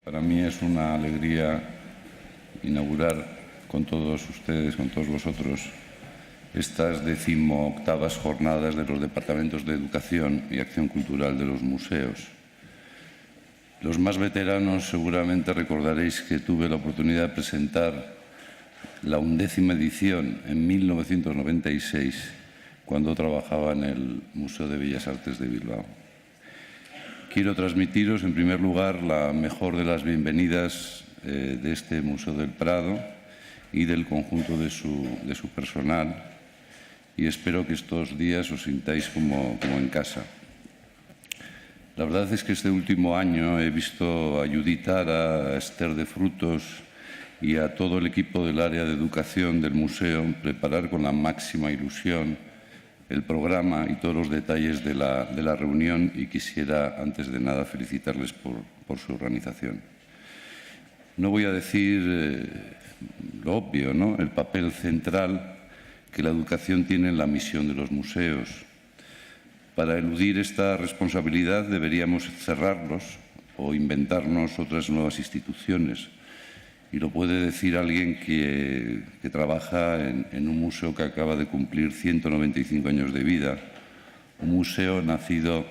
Para mí es una alegría inaugurar con todos ustedes, con todos vosotros, estas 18ª jornadas de los Departamentos de Educación y Acción Cultural de los museos. Los más veteranos seguramente recordaréis que tuve la oportunidad de presentar la 11ª edición en 1996, cuando trabajaba en el Museo de Bellas Artes de Bilbao. Quiero transmitiros, en primer lugar, la mejor de las bienvenidas de este Museo del Prado y del conjunto de su personal, y espero que estos días os sintáis como en casa. La verdad es que este último año he visto a Judith Ara, a Esther de Frutos y a todo el equipo del área de educación del museo preparar con la máxima ilusión el programa y todos los detalles de la reunión, y quisiera, antes de nada, felicitarles por su organización. No voy a decir lo obvio, ¿no? El papel central que la educación tiene en la misión de los museos. Para eludir esta responsabilidad deberíamos cerrarlos o inventarnos otras nuevas instituciones. Y lo puede decir alguien que trabaja en un museo que acaba de cumplir 195 años de vida, un museo nacido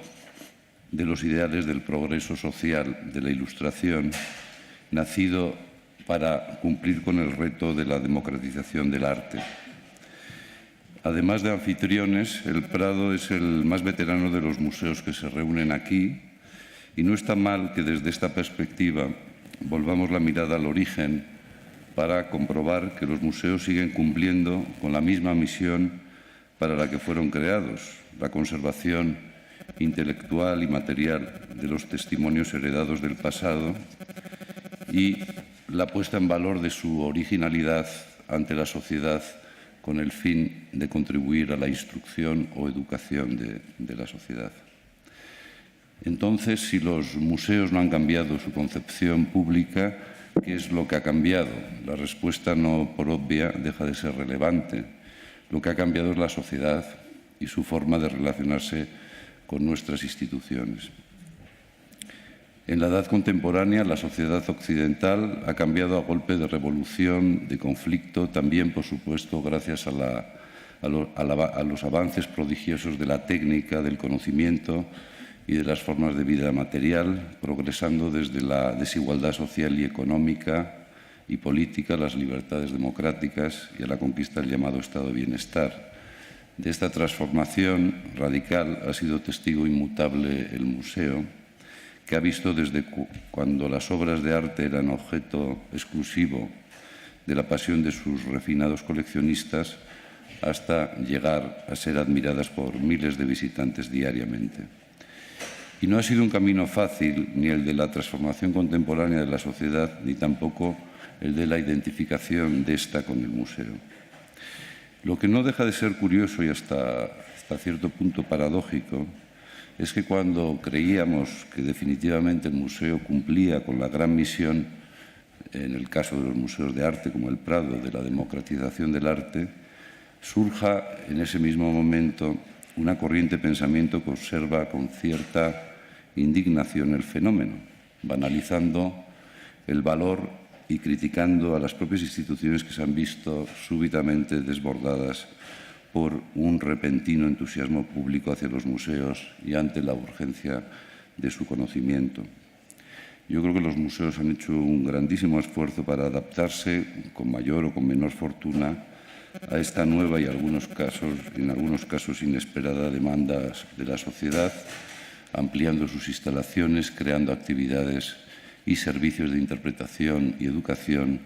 de los ideales del progreso social, de la Ilustración, nacido para cumplir con el reto de la democratización del arte. Además de anfitriones, el Prado es el más veterano de los museos que se reúnen aquí, y no está mal que desde esta perspectiva volvamos la mirada al origen para comprobar que los museos siguen cumpliendo con la misma misión para la que fueron creados: la conservación intelectual y material de los testimonios heredados del pasado y la puesta en valor de su originalidad ante la sociedad, con el fin de contribuir a la instrucción o educación de la sociedad. Entonces, si los museos no han cambiado su concepción pública, ¿qué es lo que ha cambiado? La respuesta, no por obvia, deja de ser relevante. Lo que ha cambiado es la sociedad y su forma de relacionarse con nuestras instituciones. En la edad contemporánea, la sociedad occidental ha cambiado a golpe de revolución, de conflicto, también, por supuesto, gracias a los avances prodigiosos de la técnica, del conocimiento y de las formas de vida material, progresando desde la desigualdad social y económica y política, las libertades democráticas y a la conquista del llamado estado de bienestar. De esta transformación radical ha sido testigo inmutable el museo, que ha visto desde cuando las obras de arte eran objeto exclusivo de la pasión de sus refinados coleccionistas hasta llegar a ser admiradas por miles de visitantes diariamente. Y no ha sido un camino fácil, ni el de la transformación contemporánea de la sociedad, ni tampoco el de la identificación de esta con el museo. Lo que no deja de ser curioso y hasta cierto punto paradójico es que cuando creíamos que definitivamente el museo cumplía con la gran misión, en el caso de los museos de arte como el Prado, de la democratización del arte, surja en ese mismo momento una corriente de pensamiento que observa con cierta indignación el fenómeno, banalizando el valor y criticando a las propias instituciones que se han visto súbitamente desbordadas por un repentino entusiasmo público hacia los museos y ante la urgencia de su conocimiento. Yo creo que los museos han hecho un grandísimo esfuerzo para adaptarse, con mayor o con menor fortuna, a esta nueva y en algunos casos inesperada demanda de la sociedad, ampliando sus instalaciones, creando actividades y servicios de interpretación y educación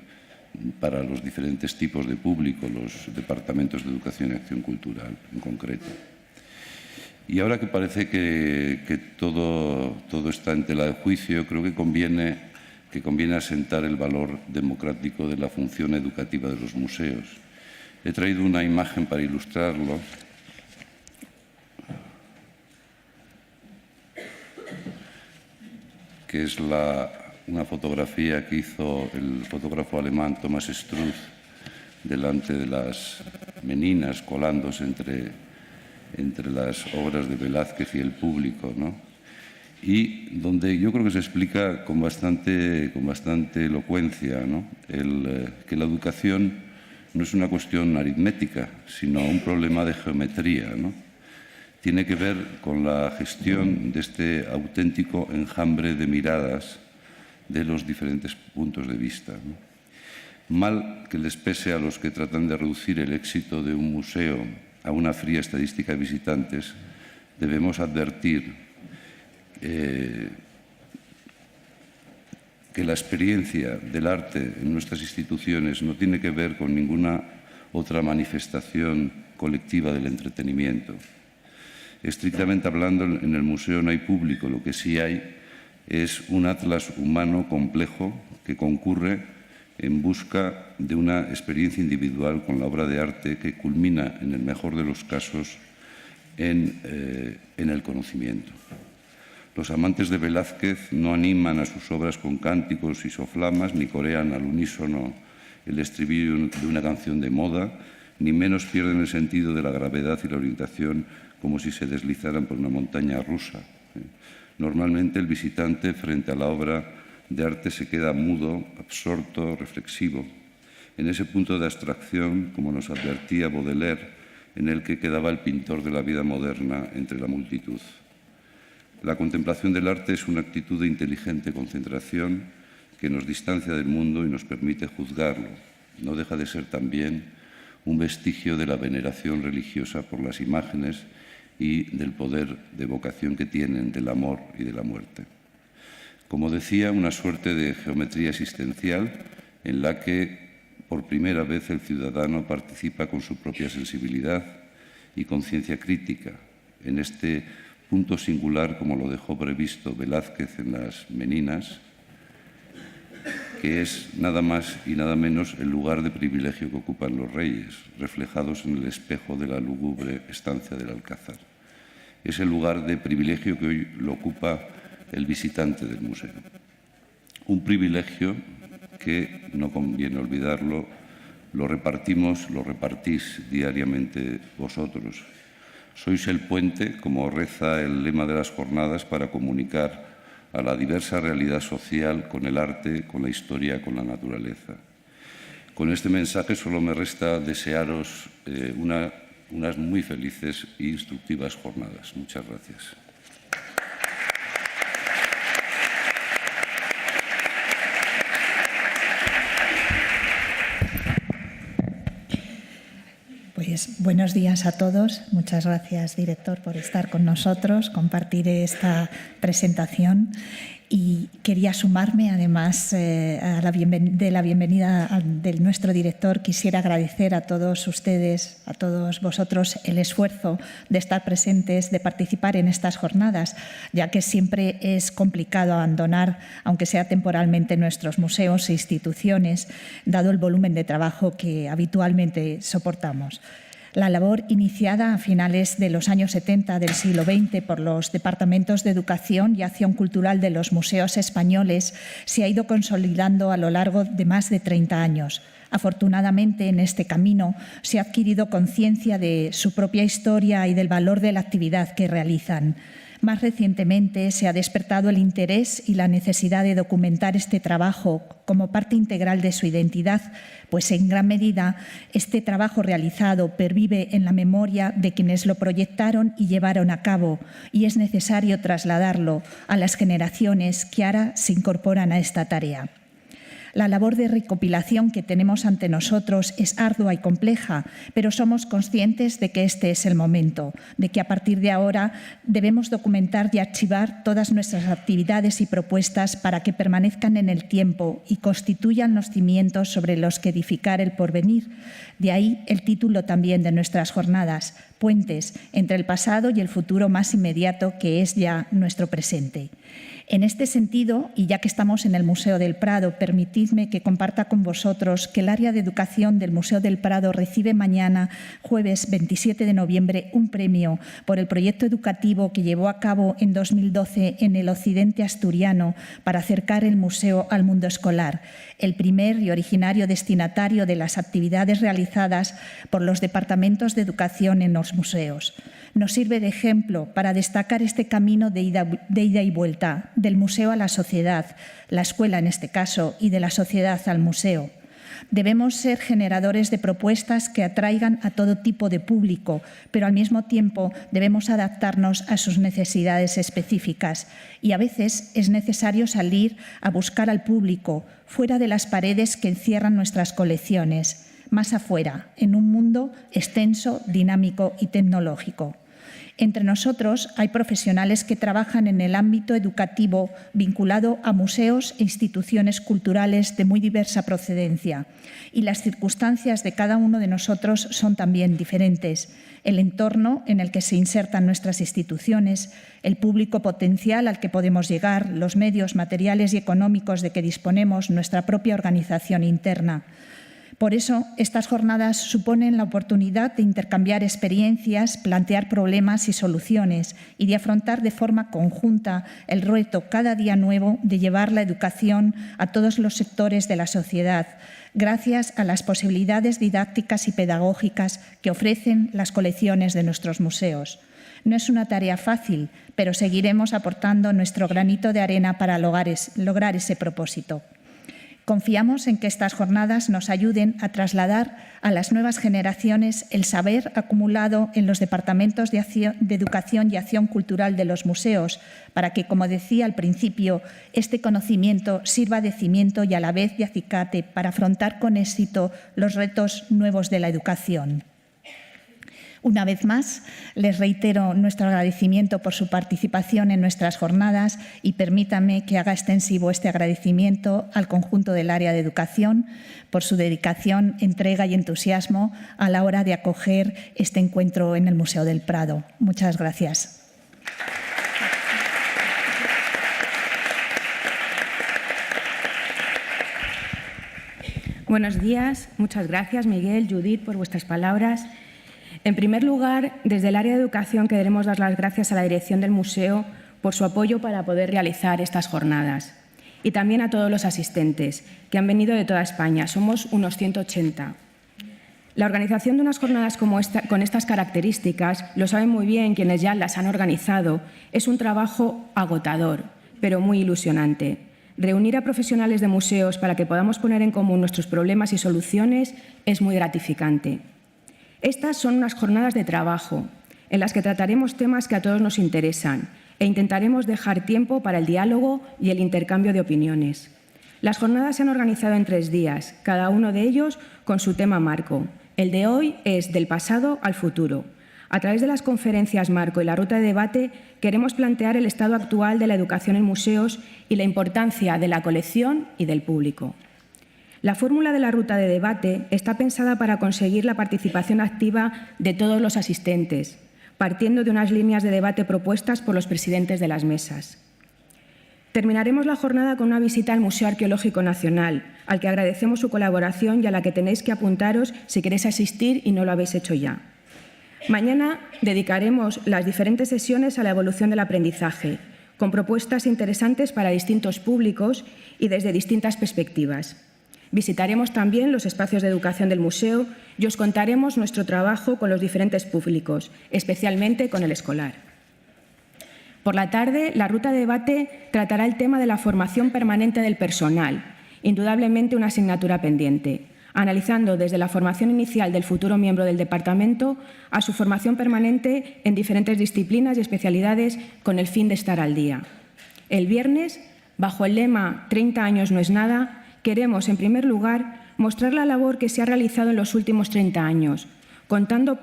para los diferentes tipos de público, los departamentos de educación y acción cultural en concreto. Y ahora que parece que todo está en tela de juicio, creo que conviene asentar el valor democrático de la función educativa de los museos. He traído una imagen para ilustrarlo. Que es una fotografía que hizo el fotógrafo alemán Thomas Struth delante de las meninas, colándose entre las obras de Velázquez y el público, ¿no? y donde yo creo que se explica con bastante elocuencia, ¿no? Que la educación no es una cuestión aritmética, sino un problema de geometría, ¿no? Tiene que ver con la gestión de este auténtico enjambre de miradas de los diferentes puntos de vista, ¿no? Mal que les pese a los que tratan de reducir el éxito de un museo a una fría estadística de visitantes, debemos advertir que la experiencia del arte en nuestras instituciones no tiene que ver con ninguna otra manifestación colectiva del entretenimiento. Estrictamente hablando, en el museo no hay público, lo que sí hay es un atlas humano complejo que concurre en busca de una experiencia individual con la obra de arte que culmina, en el mejor de los casos, en el conocimiento. Los amantes de Velázquez no animan a sus obras con cánticos y soflamas, ni corean al unísono el estribillo de una canción de moda, ni menos pierden el sentido de la gravedad y la orientación como si se deslizaran por una montaña rusa. Normalmente el visitante frente a la obra de arte se queda mudo, absorto, reflexivo, en ese punto de abstracción, como nos advertía Baudelaire, en el que quedaba el pintor de la vida moderna entre la multitud. La contemplación del arte es una actitud de inteligente concentración que nos distancia del mundo y nos permite juzgarlo. No deja de ser también un vestigio de la veneración religiosa por las imágenes y del poder de evocación que tienen del amor y de la muerte. Como decía, una suerte de geometría existencial en la que por primera vez el ciudadano participa con su propia sensibilidad y conciencia crítica en este punto singular, como lo dejó previsto Velázquez en las Meninas, que es nada más y nada menos el lugar de privilegio que ocupan los reyes, reflejados en el espejo de la lúgubre estancia del Alcázar. Es el lugar de privilegio que hoy lo ocupa el visitante del museo. Un privilegio que, no conviene olvidarlo, lo repartís diariamente vosotros. Sois el puente, como reza el lema de las jornadas, para comunicar a la diversa realidad social con el arte, con la historia, con la naturaleza. Con este mensaje solo me resta desearos unas muy felices e instructivas jornadas. Muchas gracias. Pues buenos días a todos. Muchas gracias, director, por estar con nosotros, compartir esta presentación. Y quería sumarme, además, a la bienvenida de nuestro director. Quisiera agradecer a todos ustedes, a todos vosotros, el esfuerzo de estar presentes, de participar en estas jornadas, ya que siempre es complicado abandonar, aunque sea temporalmente, nuestros museos e instituciones, dado el volumen de trabajo que habitualmente soportamos. La labor iniciada a finales de los años 70 del siglo XX por los departamentos de Educación y Acción Cultural de los museos españoles se ha ido consolidando a lo largo de más de 30 años. Afortunadamente, en este camino se ha adquirido conciencia de su propia historia y del valor de la actividad que realizan. Más recientemente se ha despertado el interés y la necesidad de documentar este trabajo como parte integral de su identidad, pues en gran medida este trabajo realizado pervive en la memoria de quienes lo proyectaron y llevaron a cabo, y es necesario trasladarlo a las generaciones que ahora se incorporan a esta tarea. La labor de recopilación que tenemos ante nosotros es ardua y compleja, pero somos conscientes de que este es el momento, de que a partir de ahora debemos documentar y archivar todas nuestras actividades y propuestas para que permanezcan en el tiempo y constituyan los cimientos sobre los que edificar el porvenir. De ahí el título también de nuestras jornadas, Puentes entre el pasado y el futuro más inmediato, que es ya nuestro presente. En este sentido, y ya que estamos en el Museo del Prado, permitidme que comparta con vosotros que el área de educación del Museo del Prado recibe mañana, jueves 27 de noviembre, un premio por el proyecto educativo que llevó a cabo en 2012 en el occidente asturiano para acercar el museo al mundo escolar. el primer y originario destinatario de las actividades realizadas por los departamentos de educación en los museos. Nos sirve de ejemplo para destacar este camino de ida y vuelta, del museo a la sociedad, la escuela en este caso, y de la sociedad al museo. Debemos ser generadores de propuestas que atraigan a todo tipo de público, pero al mismo tiempo debemos adaptarnos a sus necesidades específicas y a veces es necesario salir a buscar al público fuera de las paredes que encierran nuestras colecciones, más afuera, en un mundo extenso, dinámico y tecnológico. Entre nosotros hay profesionales que trabajan en el ámbito educativo vinculado a museos e instituciones culturales de muy diversa procedencia y las circunstancias de cada uno de nosotros son también diferentes. El entorno en el que se insertan nuestras instituciones, el público potencial al que podemos llegar, los medios materiales y económicos de que disponemos, nuestra propia organización interna. Por eso, estas jornadas suponen la oportunidad de intercambiar experiencias, plantear problemas y soluciones y de afrontar de forma conjunta el reto cada día nuevo de llevar la educación a todos los sectores de la sociedad, gracias a las posibilidades didácticas y pedagógicas que ofrecen las colecciones de nuestros museos. No es una tarea fácil, pero seguiremos aportando nuestro granito de arena para lograr ese propósito. Confiamos en que estas jornadas nos ayuden a trasladar a las nuevas generaciones el saber acumulado en los departamentos de educación y acción cultural de los museos, para que, como decía al principio, este conocimiento sirva de cimiento y a la vez de acicate para afrontar con éxito los retos nuevos de la educación. Una vez más, les reitero nuestro agradecimiento por su participación en nuestras jornadas y permítanme que haga extensivo este agradecimiento al conjunto del área de educación por su dedicación, entrega y entusiasmo a la hora de acoger este encuentro en el Museo del Prado. Muchas gracias. Buenos días. Muchas gracias, Miguel, Judith, por vuestras palabras. En primer lugar, desde el área de educación queremos dar las gracias a la dirección del museo por su apoyo para poder realizar estas jornadas y también a todos los asistentes que han venido de toda España. Somos unos 180. La organización de unas jornadas como esta, con estas características, lo saben muy bien quienes ya las han organizado, es un trabajo agotador, pero muy ilusionante. Reunir a profesionales de museos para que podamos poner en común nuestros problemas y soluciones es muy gratificante. Estas son unas jornadas de trabajo en las que trataremos temas que a todos nos interesan e intentaremos dejar tiempo para el diálogo y el intercambio de opiniones. Las jornadas se han organizado en 3 días, cada uno de ellos con su tema marco. El de hoy es del pasado al futuro. A través de las conferencias marco y la ruta de debate queremos plantear el estado actual de la educación en museos y la importancia de la colección y del público. La fórmula de la ruta de debate está pensada para conseguir la participación activa de todos los asistentes, partiendo de unas líneas de debate propuestas por los presidentes de las mesas. Terminaremos la jornada con una visita al Museo Arqueológico Nacional, al que agradecemos su colaboración y a la que tenéis que apuntaros si queréis asistir y no lo habéis hecho ya. Mañana dedicaremos las diferentes sesiones a la evolución del aprendizaje, con propuestas interesantes para distintos públicos y desde distintas perspectivas. Visitaremos también los espacios de educación del museo y os contaremos nuestro trabajo con los diferentes públicos, especialmente con el escolar. Por la tarde, la ruta de debate tratará el tema de la formación permanente del personal, indudablemente una asignatura pendiente, analizando desde la formación inicial del futuro miembro del departamento a su formación permanente en diferentes disciplinas y especialidades con el fin de estar al día. El viernes, bajo el lema 30 años no es nada, queremos, en primer lugar, mostrar la labor que se ha realizado en los últimos 30 años, contando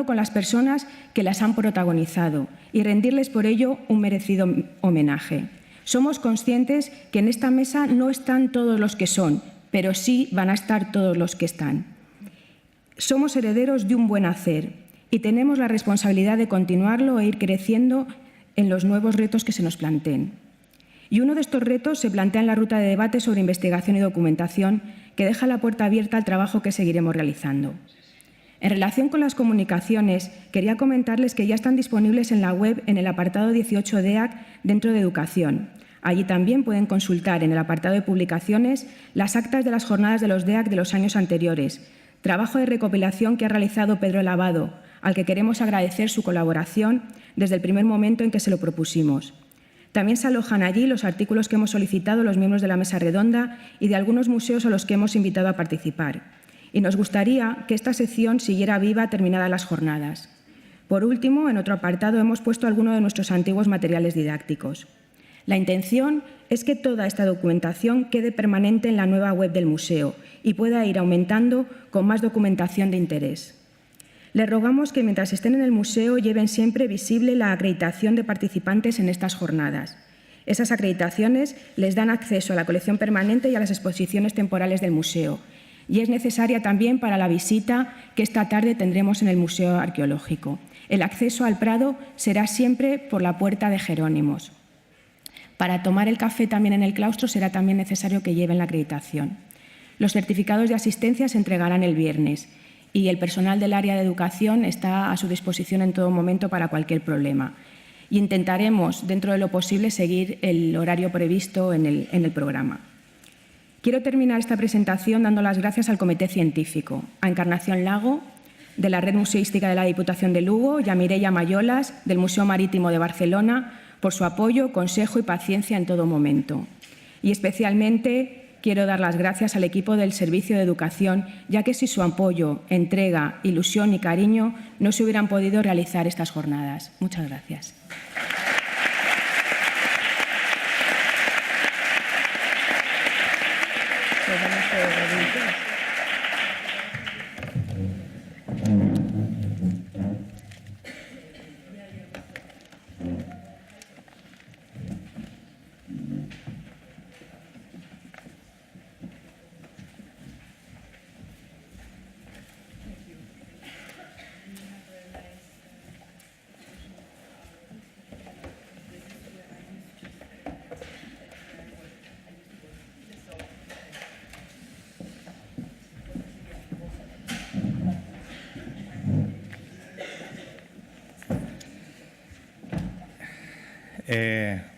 con las personas que las han protagonizado y rendirles por ello un merecido homenaje. Somos conscientes que en esta mesa no están todos los que son, pero sí van a estar todos los que están. Somos herederos de un buen hacer y tenemos la responsabilidad de continuarlo e ir creciendo en los nuevos retos que se nos planteen. Y uno de estos retos se plantea en la ruta de debate sobre investigación y documentación, que deja la puerta abierta al trabajo que seguiremos realizando. En relación con las comunicaciones, quería comentarles que ya están disponibles en la web en el apartado 18 de EAC dentro de Educación, Allí también pueden consultar en el apartado de publicaciones las actas de las jornadas de los DEAC de los años anteriores, trabajo de recopilación que ha realizado Pedro Lavado, al que queremos agradecer su colaboración desde el primer momento en que se lo propusimos. También se alojan allí los artículos que hemos solicitado los miembros de la Mesa Redonda y de algunos museos a los que hemos invitado a participar. Y nos gustaría que esta sección siguiera viva terminadas las jornadas. Por último, en otro apartado hemos puesto algunos de nuestros antiguos materiales didácticos. La intención es que toda esta documentación quede permanente en la nueva web del museo y pueda ir aumentando con más documentación de interés. Les rogamos que mientras estén en el museo lleven siempre visible la acreditación de participantes en estas jornadas. Esas acreditaciones les dan acceso a la colección permanente y a las exposiciones temporales del museo. Y es necesaria también para la visita que esta tarde tendremos en el Museo Arqueológico. El acceso al Prado será siempre por la Puerta de Jerónimos. Para tomar el café también en el claustro será también necesario que lleven la acreditación. Los certificados de asistencia se entregarán el viernes y el personal del área de educación está a su disposición en todo momento para cualquier problema. Y intentaremos, dentro de lo posible, seguir el horario previsto en el programa. Quiero terminar esta presentación dando las gracias al Comité Científico, a Encarnación Lago, de la Red Museística de la Diputación de Lugo, y a Mireia Mayolas, del Museo Marítimo de Barcelona, por su apoyo, consejo y paciencia en todo momento. Y especialmente quiero dar las gracias al equipo del Servicio de Educación, ya que sin su apoyo, entrega, ilusión y cariño no se hubieran podido realizar estas jornadas. Muchas gracias.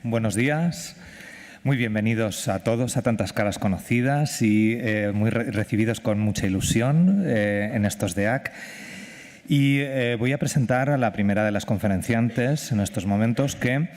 Buenos días, muy bienvenidos a todos, a tantas caras conocidas y muy recibidos con mucha ilusión en estos DEAC. Y voy a presentar a la primera de las conferenciantes en estos momentos que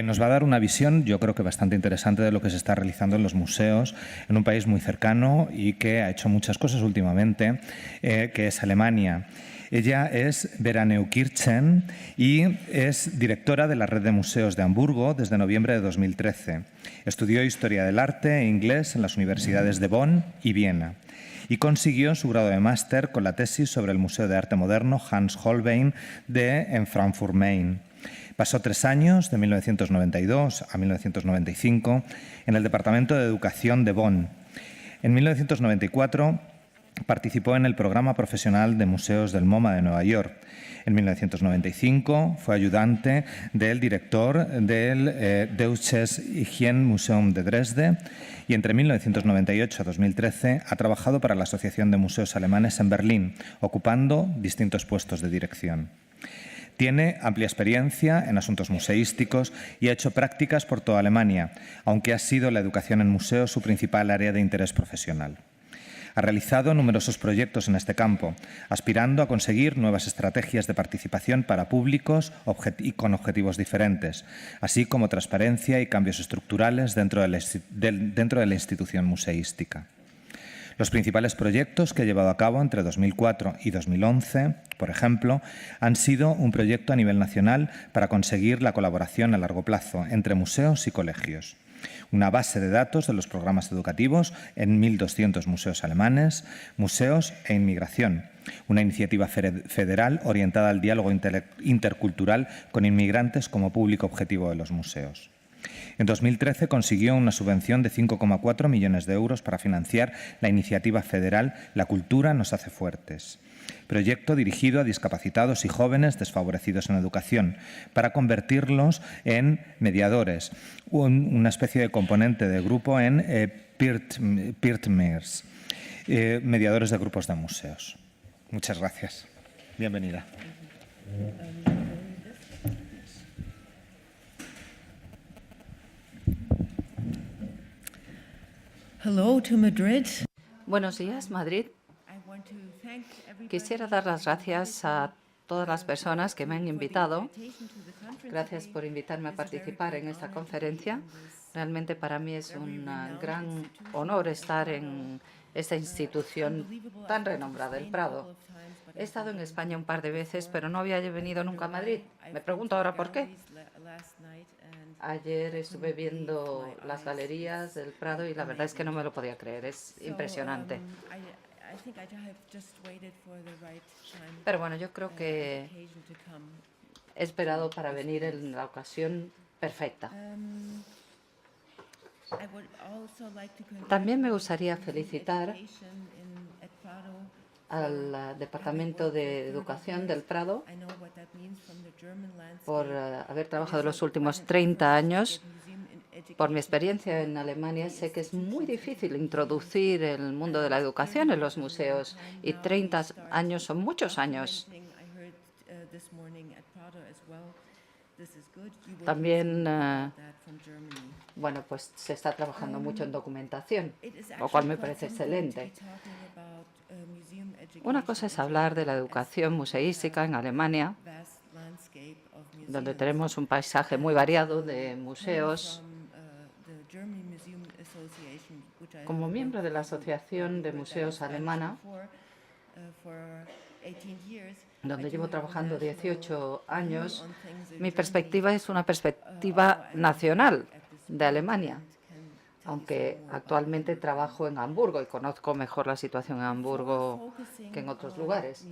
nos va a dar una visión, yo creo que bastante interesante, de lo que se está realizando en los museos en un país muy cercano y que ha hecho muchas cosas últimamente, que es Alemania. Ella es Vera Neukirchen y es directora de la Red de Museos de Hamburgo desde noviembre de 2013. Estudió Historia del Arte e Inglés en las universidades de Bonn y Viena y consiguió su grado de máster con la tesis sobre el Museo de Arte Moderno Hans Holbein en Frankfurt, Main. Pasó 3 años, de 1992 a 1995, en el Departamento de Educación de Bonn. En 1994 participó en el programa profesional de museos del MoMA de Nueva York. En 1995 fue ayudante del director del Deutsches Hygienmuseum de Dresde y entre 1998 a 2013 ha trabajado para la Asociación de Museos Alemanes en Berlín, ocupando distintos puestos de dirección. Tiene amplia experiencia en asuntos museísticos y ha hecho prácticas por toda Alemania, aunque ha sido la educación en museos su principal área de interés profesional. Ha realizado numerosos proyectos en este campo, aspirando a conseguir nuevas estrategias de participación para públicos y con objetivos diferentes, así como transparencia y cambios estructurales dentro de la institución museística. Los principales proyectos que ha llevado a cabo entre 2004 y 2011, por ejemplo, han sido un proyecto a nivel nacional para conseguir la colaboración a largo plazo entre museos y colegios, una base de datos de los programas educativos en 1.200 museos alemanes, museos e inmigración, una iniciativa federal orientada al diálogo intercultural con inmigrantes como público objetivo de los museos. En 2013 consiguió una subvención de 5,4 millones de euros para financiar la iniciativa federal La cultura nos hace fuertes, proyecto dirigido a discapacitados y jóvenes desfavorecidos en educación, para convertirlos en mediadores, una especie de componente de grupo en Peertmers, mediadores de grupos de museos. Muchas gracias. Bienvenida. Hello to Madrid. Buenos días, Madrid. Quisiera dar las gracias a todas las personas que me han invitado. Gracias por invitarme a participar en esta conferencia. Realmente para mí es un gran honor estar en esta institución tan renombrada, el Prado. He estado en España un par de veces, pero no había venido nunca a Madrid. Me pregunto ahora por qué. Ayer estuve viendo las galerías del Prado y la verdad es que no me lo podía creer. Es impresionante. Pero bueno, yo creo que he esperado para venir en la ocasión perfecta. También me gustaría felicitar al Departamento de Educación del Prado por haber trabajado los últimos 30 años. Por mi experiencia en Alemania, sé que es muy difícil introducir el mundo de la educación en los museos y 30 años son muchos años. También, bueno, pues se está trabajando mucho en documentación, lo cual me parece excelente. Una cosa es hablar de la educación museística en Alemania, donde tenemos un paisaje muy variado de museos. Como miembro de la Asociación de Museos Alemana, donde llevo trabajando 18 años, mi perspectiva es una perspectiva nacional de Alemania, aunque actualmente trabajo en Hamburgo y conozco mejor la situación en Hamburgo que en otros lugares.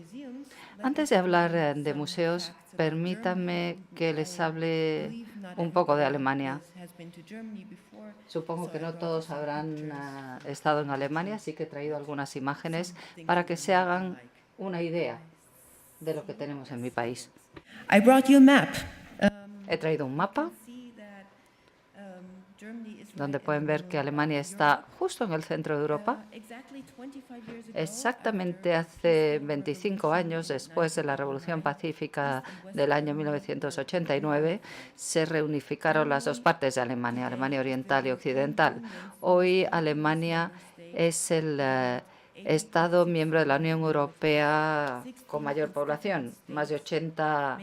Antes de hablar de museos, permítanme que les hable un poco de Alemania. Supongo que no todos habrán estado en Alemania, así que he traído algunas imágenes para que se hagan una idea de lo que tenemos en mi país. He traído un mapa donde pueden ver que Alemania está justo en el centro de Europa. Exactamente hace 25 años, después de la Revolución Pacífica del año 1989, se reunificaron las dos partes de Alemania, Alemania Oriental y Occidental. Hoy Alemania es el Estado miembro de la Unión Europea con mayor población, más de 80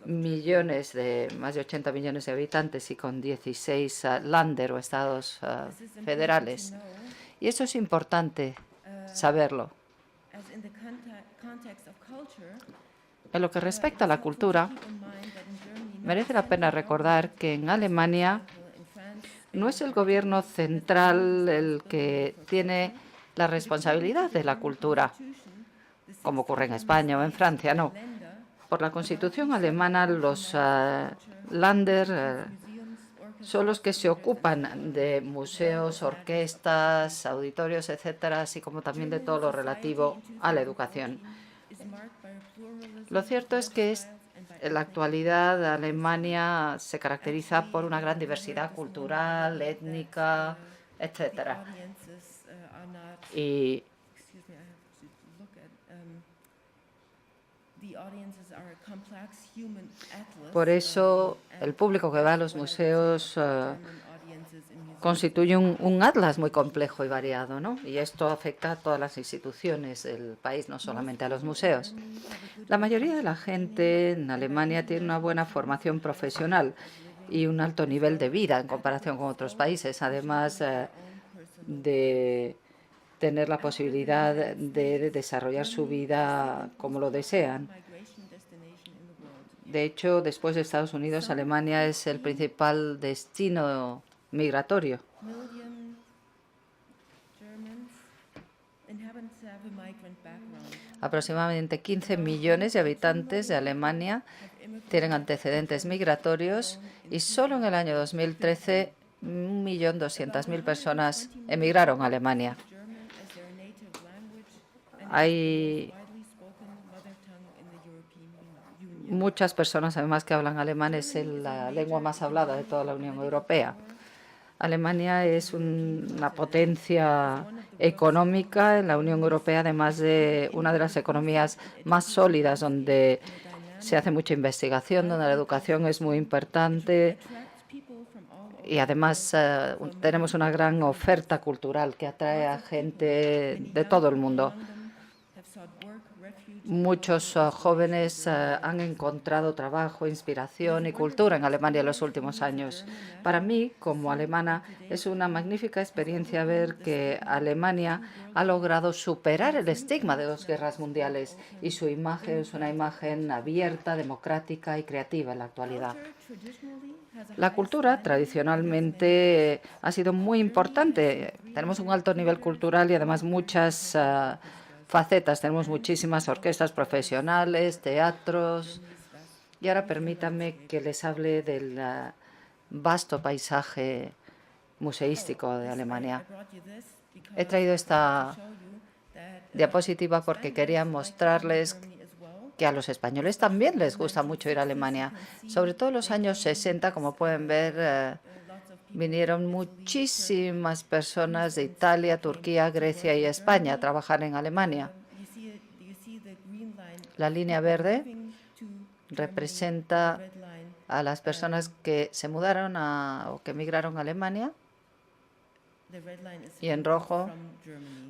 millones de habitantes y con 16 Länder o estados federales. Y eso es importante saberlo. En lo que respecta a la cultura, merece la pena recordar que en Alemania no es el gobierno central el que tiene la responsabilidad de la cultura, como ocurre en España o en Francia, no. Por la Constitución alemana, los Länder son los que se ocupan de museos, orquestas, auditorios, etcétera, así como también de todo lo relativo a la educación. Lo cierto es que en la actualidad Alemania se caracteriza por una gran diversidad cultural, étnica, etcétera. Y por eso el público que va a los museos constituye un atlas muy complejo y variado, ¿no? Y esto afecta a todas las instituciones del país, no solamente a los museos. La mayoría de la gente en Alemania tiene una buena formación profesional y un alto nivel de vida en comparación con otros países, además de tener la posibilidad de desarrollar su vida como lo desean. De hecho, después de Estados Unidos, Alemania es el principal destino migratorio. Aproximadamente 15 millones de habitantes de Alemania tienen antecedentes migratorios y solo en el año 2013 1.200.000 personas emigraron a Alemania. Hay muchas personas, además, que hablan alemán. Es la lengua más hablada de toda la Unión Europea. Alemania es una potencia económica en la Unión Europea, además de una de las economías más sólidas, donde se hace mucha investigación, donde la educación es muy importante y además tenemos una gran oferta cultural que atrae a gente de todo el mundo. Muchos jóvenes han encontrado trabajo, inspiración y cultura en Alemania en los últimos años. Para mí, como alemana, es una magnífica experiencia ver que Alemania ha logrado superar el estigma de 2 guerras mundiales y su imagen es una imagen abierta, democrática y creativa en la actualidad. La cultura tradicionalmente ha sido muy importante. Tenemos un alto nivel cultural y además muchas facetas. Tenemos muchísimas orquestas profesionales, teatros. Y ahora permítanme que les hable del vasto paisaje museístico de Alemania. He traído esta diapositiva porque quería mostrarles que a los españoles también les gusta mucho ir a Alemania. Sobre todo en los años 60, como pueden ver, vinieron muchísimas personas de Italia, Turquía, Grecia y España a trabajar en Alemania. La línea verde representa a las personas que se mudaron o que emigraron a Alemania, y en rojo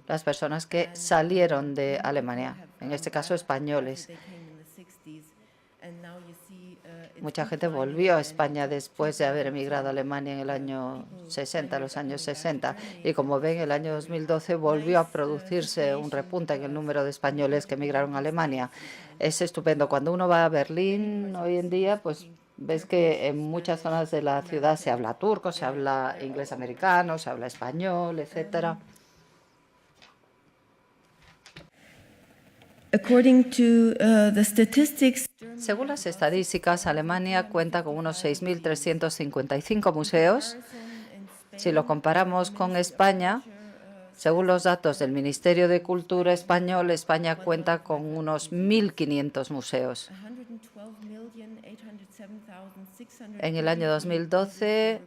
las personas que salieron de Alemania, en este caso españoles. Mucha gente volvió a España después de haber emigrado a Alemania en el año 60, los años 60. Y como ven, en el año 2012 volvió a producirse un repunte en el número de españoles que emigraron a Alemania. Es estupendo. Cuando uno va a Berlín hoy en día, pues ves que en muchas zonas de la ciudad se habla turco, se habla inglés americano, se habla español, etcétera. Según las estadísticas, Alemania cuenta con unos 6.355 museos. Si lo comparamos con España, según los datos del Ministerio de Cultura español, España cuenta con unos 1.500 museos. En el año 2012,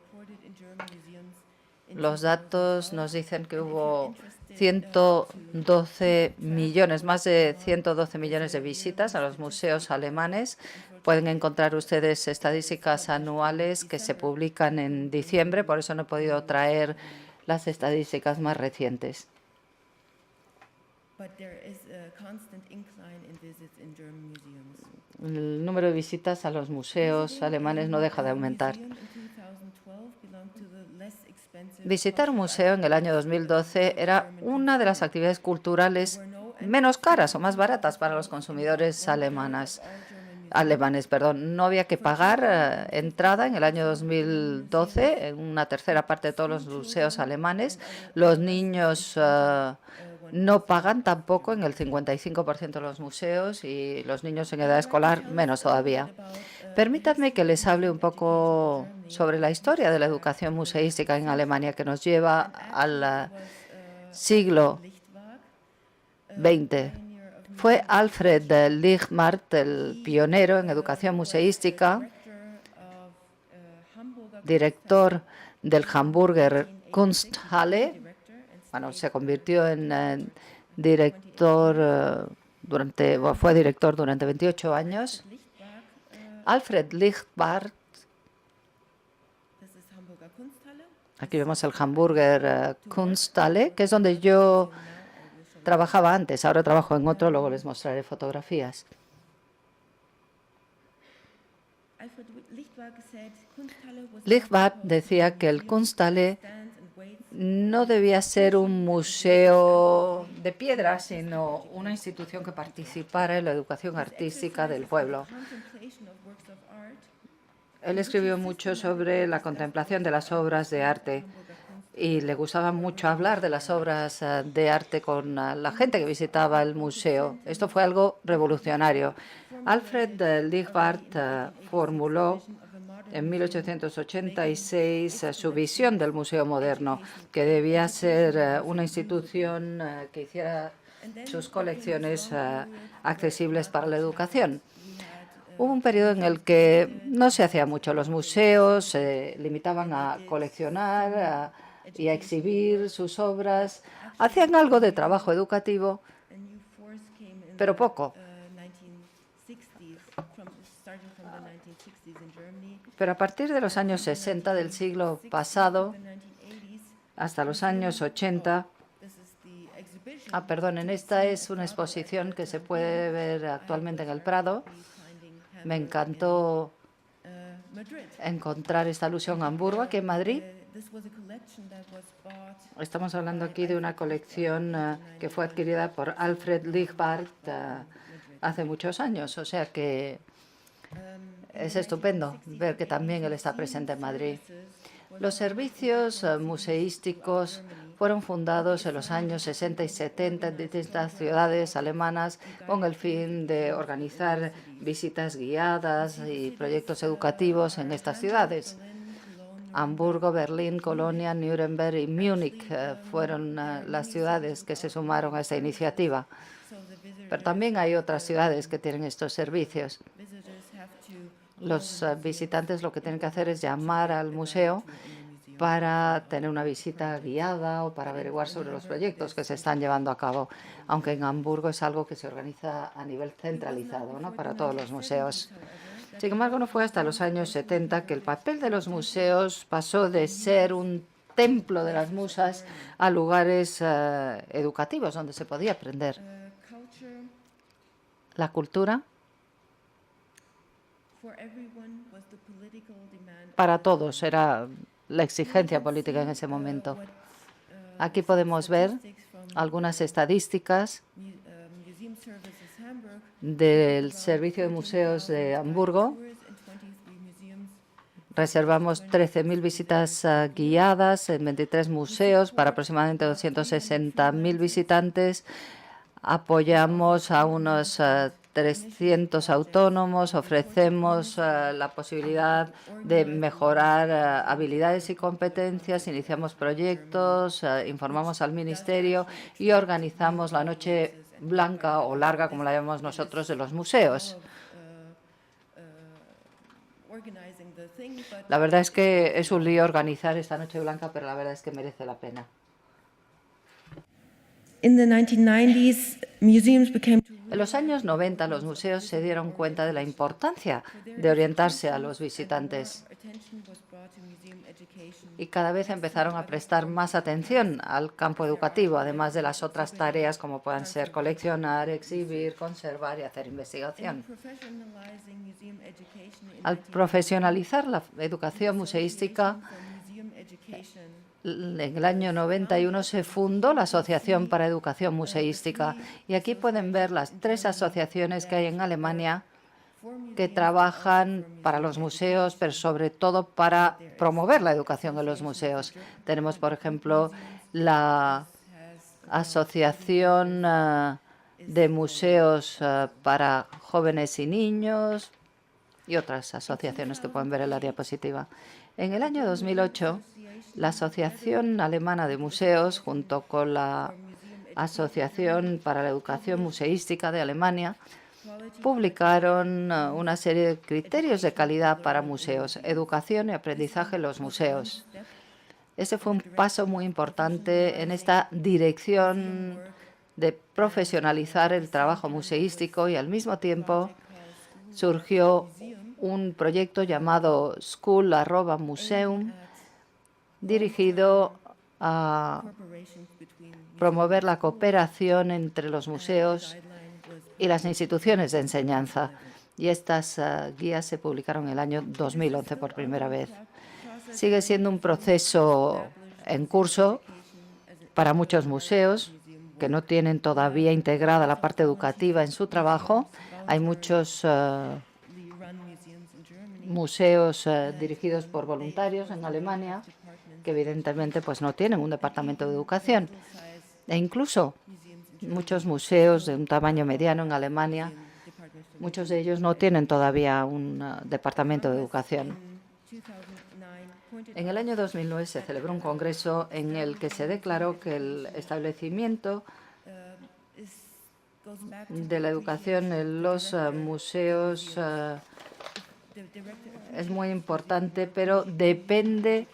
los datos nos dicen que hubo 112 millones, más de 112 millones de visitas a los museos alemanes. Pueden encontrar ustedes estadísticas anuales que se publican en diciembre, por eso no he podido traer las estadísticas más recientes. El número de visitas a los museos alemanes no deja de aumentar. Visitar un museo en el año 2012 era una de las actividades culturales menos caras o más baratas para los consumidores alemanes. No había que pagar entrada en el año 2012 en una tercera parte de todos los museos alemanes. Los niños no pagan tampoco en el 55% de los museos y los niños en edad escolar menos todavía. Permítanme que les hable un poco sobre la historia de la educación museística en Alemania, que nos lleva al siglo XX. Fue Alfred Lichtwark el pionero en educación museística, director del Hamburger Kunsthalle. Se convirtió en director fue director durante 28 años. Alfred Lichtwark, aquí vemos el Hamburger Kunsthalle, que es donde yo trabajaba antes. Ahora trabajo en otro, luego les mostraré fotografías. Lichtwark decía que el Kunsthalle no debía ser un museo de piedra, sino una institución que participara en la educación artística del pueblo. Él escribió mucho sobre la contemplación de las obras de arte y le gustaba mucho hablar de las obras de arte con la gente que visitaba el museo. Esto fue algo revolucionario. Alfred Lichtwark formuló en 1886 su visión del museo moderno, que debía ser una institución que hiciera sus colecciones accesibles para la educación. Hubo un periodo en el que no se hacía mucho. Los museos se limitaban a coleccionar y a exhibir sus obras. Hacían algo de trabajo educativo, pero poco. Pero a partir de los años 60 del siglo pasado hasta los años 80, perdonen, esta es una exposición que se puede ver actualmente en el Prado. Me encantó encontrar esta alusión a Hamburgo, aquí en Madrid. Estamos hablando aquí de una colección que fue adquirida por Alfred Lichtbarth hace muchos años, o sea que es estupendo ver que también él está presente en Madrid. Los servicios museísticos fueron fundados en los años 60 y 70 en distintas ciudades alemanas con el fin de organizar visitas guiadas y proyectos educativos en estas ciudades. Hamburgo, Berlín, Colonia, Nuremberg y Múnich fueron las ciudades que se sumaron a esta iniciativa. Pero también hay otras ciudades que tienen estos servicios. Los visitantes lo que tienen que hacer es llamar al museo para tener una visita guiada o para averiguar sobre los proyectos que se están llevando a cabo, aunque en Hamburgo es algo que se organiza a nivel centralizado, ¿no?, para todos los museos. Sin embargo, no fue hasta los años 70 que el papel de los museos pasó de ser un templo de las musas a lugares educativos donde se podía aprender. La cultura para todos era la exigencia política en ese momento. Aquí podemos ver algunas estadísticas del Servicio de Museos de Hamburgo. Reservamos 13.000 visitas guiadas en 23 museos para aproximadamente 260.000 visitantes. Apoyamos a unos 300 autónomos, ofrecemos la posibilidad de mejorar habilidades y competencias, iniciamos proyectos, informamos al Ministerio y organizamos la Noche Blanca o larga, como la llamamos nosotros, de los museos. La verdad es que es un lío organizar esta Noche Blanca, pero la verdad es que merece la pena. En los años 90 los museos se dieron cuenta de la importancia de orientarse a los visitantes y cada vez empezaron a prestar más atención al campo educativo, además de las otras tareas como puedan ser coleccionar, exhibir, conservar y hacer investigación. Al profesionalizar la educación museística, en el año 91 se fundó la Asociación para Educación Museística y aquí pueden ver las 3 asociaciones que hay en Alemania que trabajan para los museos, pero sobre todo para promover la educación en los museos. Tenemos, por ejemplo, la Asociación de Museos para Jóvenes y Niños y otras asociaciones que pueden ver en la diapositiva. En el año 2008, la Asociación Alemana de Museos, junto con la Asociación para la Educación Museística de Alemania, publicaron una serie de criterios de calidad para museos, educación y aprendizaje en los museos. Ese fue un paso muy importante en esta dirección de profesionalizar el trabajo museístico y al mismo tiempo surgió un proyecto llamado School@Museum, dirigido a promover la cooperación entre los museos y las instituciones de enseñanza. Y estas guías se publicaron en el año 2011 por primera vez. Sigue siendo un proceso en curso para muchos museos que no tienen todavía integrada la parte educativa en su trabajo. Hay muchos museos dirigidos por voluntarios en Alemania que evidentemente pues no tienen un departamento de educación. E incluso muchos museos de un tamaño mediano en Alemania, muchos de ellos no tienen todavía un departamento de educación. En el año 2009 se celebró un congreso en el que se declaró que el establecimiento de la educación en los museos es muy importante, pero depende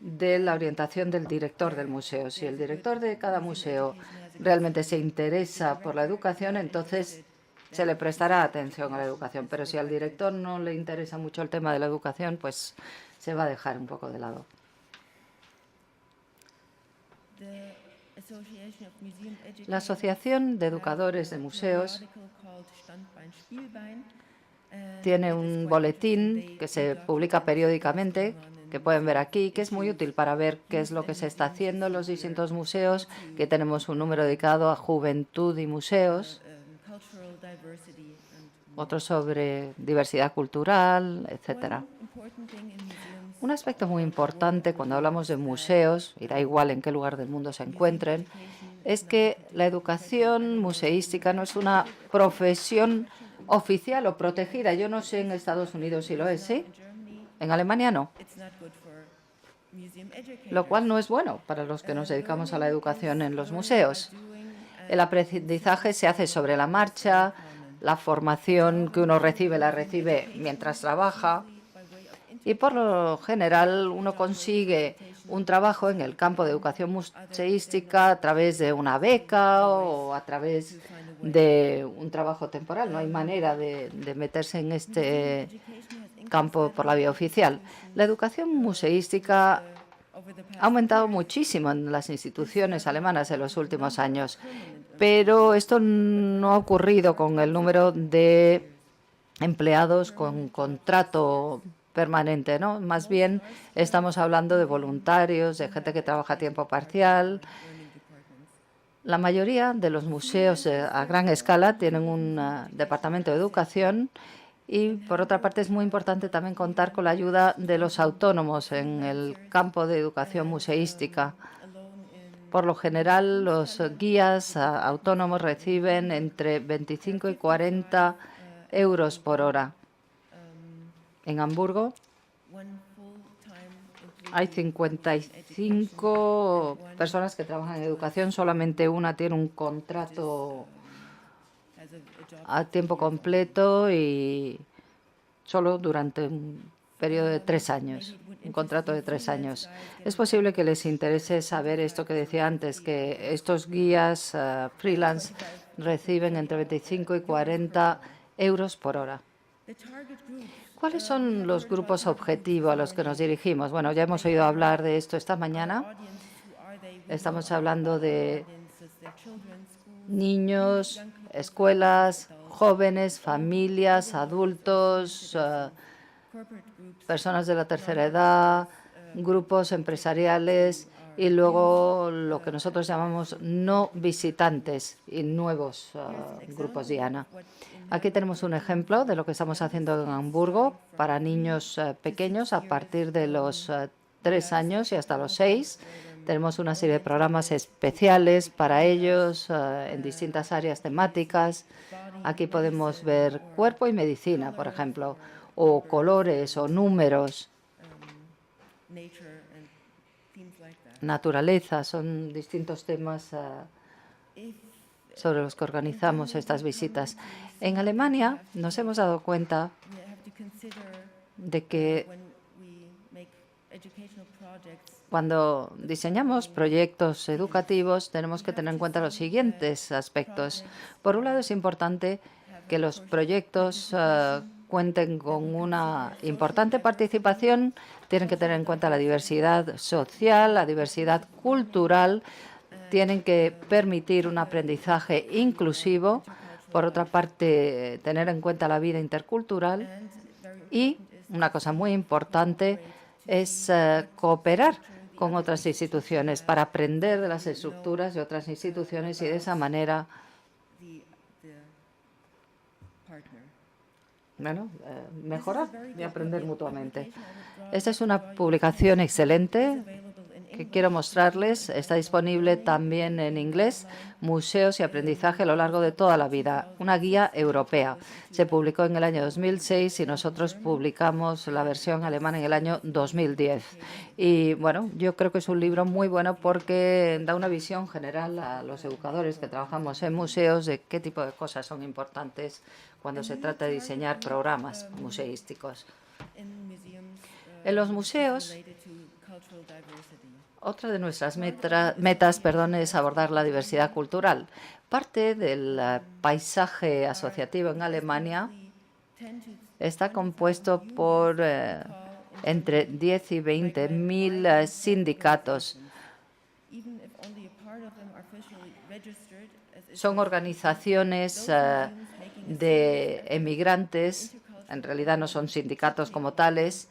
de la orientación del director del museo. Si el director de cada museo realmente se interesa por la educación, entonces se le prestará atención a la educación. Pero si al director no le interesa mucho el tema de la educación, pues se va a dejar un poco de lado. La Asociación de Educadores de Museos tiene un boletín que se publica periódicamente, que pueden ver aquí, que es muy útil para ver qué es lo que se está haciendo en los distintos museos, que tenemos un número dedicado a juventud y museos, otro sobre diversidad cultural, etcétera. Un aspecto muy importante cuando hablamos de museos, y da igual en qué lugar del mundo se encuentren, es que la educación museística no es una profesión oficial o protegida. Yo no sé en Estados Unidos si lo es, ¿sí? En Alemania no. Lo cual no es bueno para los que nos dedicamos a la educación en los museos. El aprendizaje se hace sobre la marcha, la formación que uno recibe la recibe mientras trabaja y por lo general uno consigue un trabajo en el campo de educación museística a través de una beca o a través de un trabajo temporal. No hay manera de meterse en este campo por la vía oficial. La educación museística ha aumentado muchísimo en las instituciones alemanas en los últimos años, pero esto no ha ocurrido con el número de empleados con contrato permanente, ¿no? Más bien estamos hablando de voluntarios, de gente que trabaja a tiempo parcial. La mayoría de los museos a gran escala tienen un departamento de educación y, por otra parte, es muy importante también contar con la ayuda de los autónomos en el campo de educación museística. Por lo general, los guías autónomos reciben entre 25 y 40 euros por hora. En Hamburgo hay 55 personas que trabajan en educación, solamente una tiene un contrato a tiempo completo y solo durante un periodo de 3 años, un contrato de 3 años. Es posible que les interese saber esto que decía antes, que estos guías freelance reciben entre 25 y 40 euros por hora. ¿Cuáles son los grupos objetivo a los que nos dirigimos? Bueno, ya hemos oído hablar de esto esta mañana. Estamos hablando de niños, escuelas, jóvenes, familias, adultos, personas de la tercera edad, grupos empresariales y luego lo que nosotros llamamos no visitantes y nuevos grupos Diana. Aquí tenemos un ejemplo de lo que estamos haciendo en Hamburgo para niños pequeños a partir de los 3 años y hasta los 6. Tenemos una serie de programas especiales para ellos en distintas áreas temáticas. Aquí podemos ver cuerpo y medicina, por ejemplo, o colores o números, naturaleza, son distintos temas sobre los que organizamos estas visitas. En Alemania nos hemos dado cuenta de que cuando diseñamos proyectos educativos tenemos que tener en cuenta los siguientes aspectos. Por un lado, es importante que los proyectos cuenten con una importante participación, tienen que tener en cuenta la diversidad social, la diversidad cultural, tienen que permitir un aprendizaje inclusivo, por otra parte, tener en cuenta la vida intercultural y, una cosa muy importante, es cooperar con otras instituciones para aprender de las estructuras de otras instituciones y de esa manera mejorar y aprender mutuamente. Esta es una publicación excelente que quiero mostrarles. Está disponible también en inglés, Museos y aprendizaje a lo largo de toda la vida, una guía europea. Se publicó en el año 2006 y nosotros publicamos la versión alemana en el año 2010. Y bueno, yo creo que es un libro muy bueno porque da una visión general a los educadores que trabajamos en museos de qué tipo de cosas son importantes cuando se trata de diseñar programas museísticos. En los museos Otra de nuestras metas, es abordar la diversidad cultural. Parte del paisaje asociativo en Alemania está compuesto por entre 10 y 20.000 sindicatos. Son organizaciones de emigrantes, en realidad no son sindicatos como tales,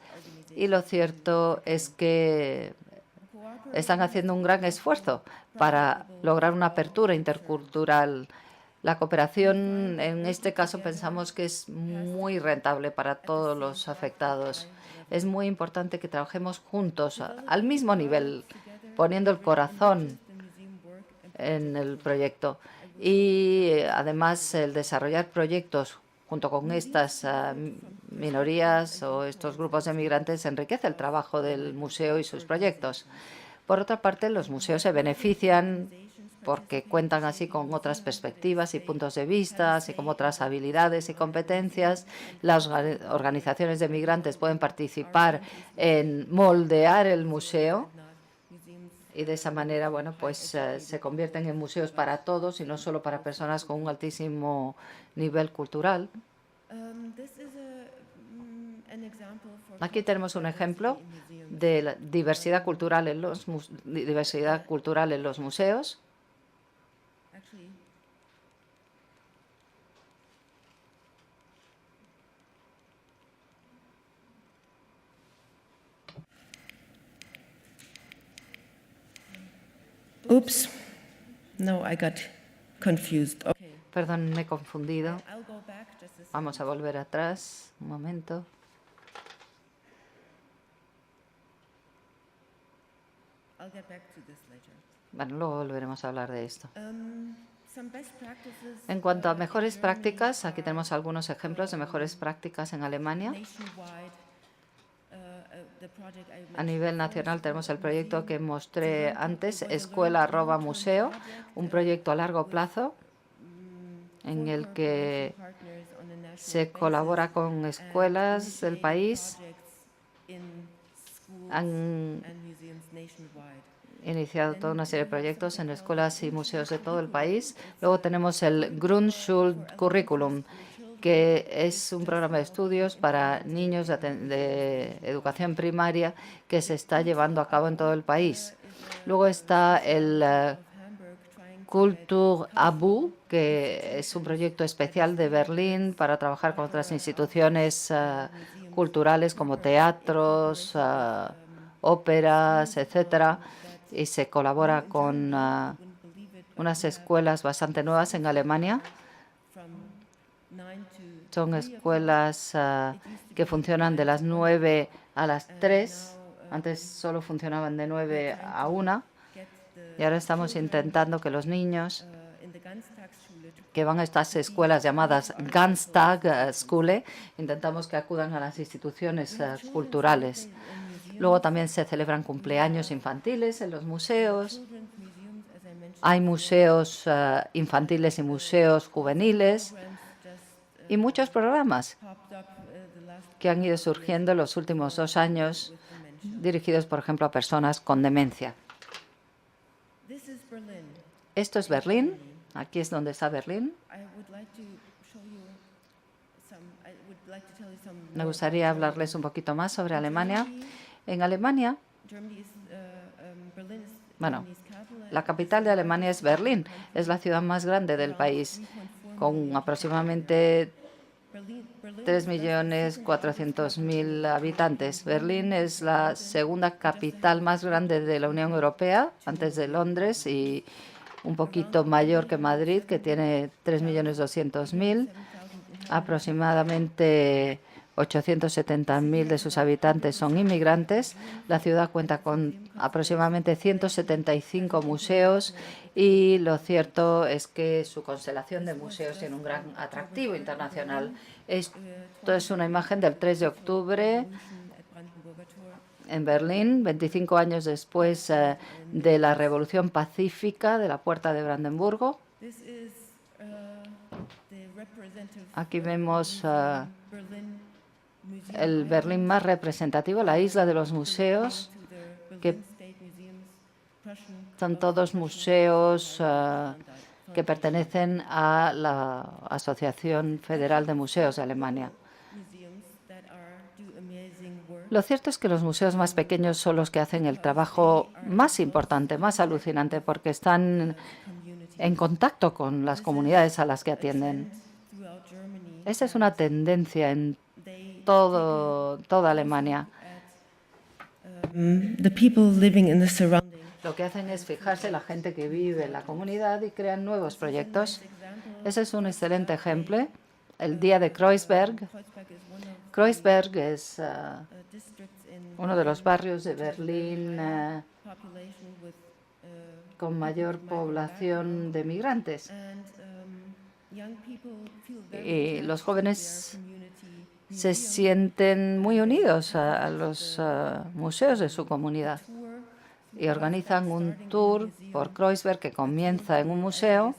y lo cierto es que están haciendo un gran esfuerzo para lograr una apertura intercultural. La cooperación, en este caso, pensamos que es muy rentable para todos los afectados. Es muy importante que trabajemos juntos, al mismo nivel, poniendo el corazón en el proyecto. Y además, el desarrollar proyectos junto con estas minorías o estos grupos de migrantes enriquece el trabajo del museo y sus proyectos. Por otra parte, los museos se benefician porque cuentan así con otras perspectivas y puntos de vista, así como otras habilidades y competencias. Las organizaciones de migrantes pueden participar en moldear el museo y de esa manera, se convierten en museos para todos y no solo para personas con un altísimo nivel cultural. Aquí tenemos un ejemplo de la diversidad cultural en los museos. Oops. No, I got confused. Okay. Perdón, me he confundido. I'll go back just a second. Vamos a volver atrás un momento. I'll get back to this later. Bueno, luego volveremos a hablar de esto. Some best practices, En cuanto a mejores prácticas, aquí tenemos algunos ejemplos de mejores prácticas en Alemania. nationwide, the project I A nivel nacional tenemos el proyecto que mostré antes, Escuela@Museo, un proyecto a largo plazo en el que partners on a national se colabora con escuelas del país. in schools Han and museums nationwide. iniciado toda una serie de proyectos en escuelas y museos de todo el país. Luego tenemos el Grundschulcurriculum, que es un programa de estudios para niños de educación primaria que se está llevando a cabo en todo el país. Luego está el Kultur-Abu, que es un proyecto especial de Berlín para trabajar con otras instituciones culturales como teatros, óperas, etcétera, y se colabora con unas escuelas bastante nuevas en Alemania. Son escuelas que funcionan de las 9 a las 3. Antes solo funcionaban de 9 a 1. Y ahora estamos intentando que los niños que van a estas escuelas llamadas Ganztagsschule, intentamos que acudan a las instituciones culturales. Luego también se celebran cumpleaños infantiles en los museos. Hay museos infantiles y museos juveniles y muchos programas que han ido surgiendo en los últimos 2 años, dirigidos, por ejemplo, a personas con demencia. Esto es Berlín. Aquí es donde está Berlín. Me gustaría hablarles un poquito más sobre Alemania. En Alemania, la capital de Alemania es Berlín. Es la ciudad más grande del país, con aproximadamente 3.400.000 habitantes. Berlín es la segunda capital más grande de la Unión Europea, antes de Londres, y un poquito mayor que Madrid, que tiene 3.200.000. Aproximadamente 870.000 de sus habitantes son inmigrantes. La ciudad cuenta con aproximadamente 175 museos y lo cierto es que su constelación de museos tiene un gran atractivo internacional. Esto es una imagen del 3 de octubre en Berlín, 25 años después de la Revolución Pacífica de la Puerta de Brandenburgo. Aquí vemos el Berlín más representativo, la isla de los museos, que Son todos museos que pertenecen a la Asociación Federal de Museos de Alemania. Lo cierto es que los museos más pequeños son los que hacen el trabajo más importante, más alucinante, porque están en contacto con las comunidades a las que atienden. Esta es una tendencia en toda Alemania. Lo que hacen es fijarse en la gente que vive en la comunidad y crean nuevos proyectos. Ese es un excelente ejemplo. El Día de Kreuzberg. Kreuzberg es uno de los barrios de Berlín con mayor población de migrantes. Y los jóvenes se sienten muy unidos a los museos de su comunidad y organizan un tour por Kreuzberg que comienza en un museo.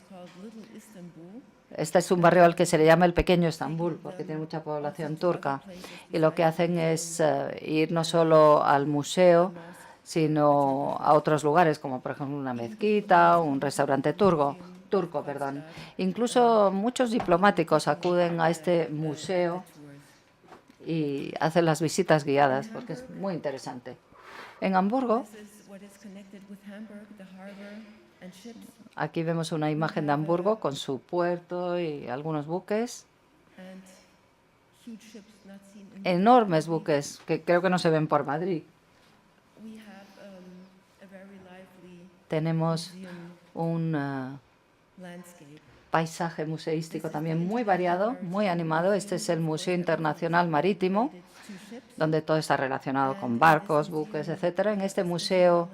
Este es un barrio al que se le llama el pequeño Estambul porque tiene mucha población turca. Y lo que hacen es ir no solo al museo, sino a otros lugares, como por ejemplo una mezquita o un restaurante turco. Incluso muchos diplomáticos acuden a este museo y hacen las visitas guiadas porque es muy interesante. En Hamburgo, aquí vemos una imagen de Hamburgo con su puerto y algunos buques. Enormes buques que creo que no se ven por Madrid. Tenemos un paisaje museístico también muy variado, muy animado. Este es el Museo Internacional Marítimo, donde todo está relacionado con barcos, buques, etcétera. En este museo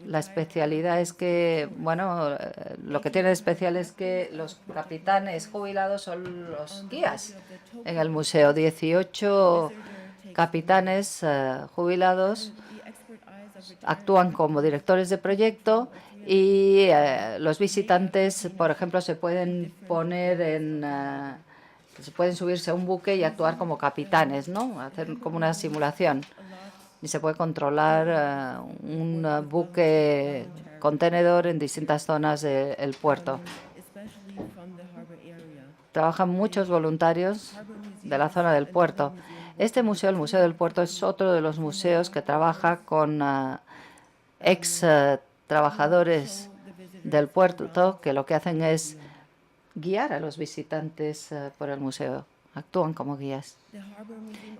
la especialidad es que, bueno, lo que tiene de especial es que los capitanes jubilados son los guías en el museo. 18 capitanes jubilados actúan como directores de proyecto y los visitantes, por ejemplo, se pueden subirse a un buque y actuar como capitanes, ¿no? Hacer como una simulación. Y se puede controlar un buque contenedor en distintas zonas del puerto. Trabajan muchos voluntarios de la zona del puerto. Este museo, el Museo del Puerto, es otro de los museos que trabaja con ex trabajadores del puerto que lo que hacen es guiar a los visitantes por el museo. Actúan como guías.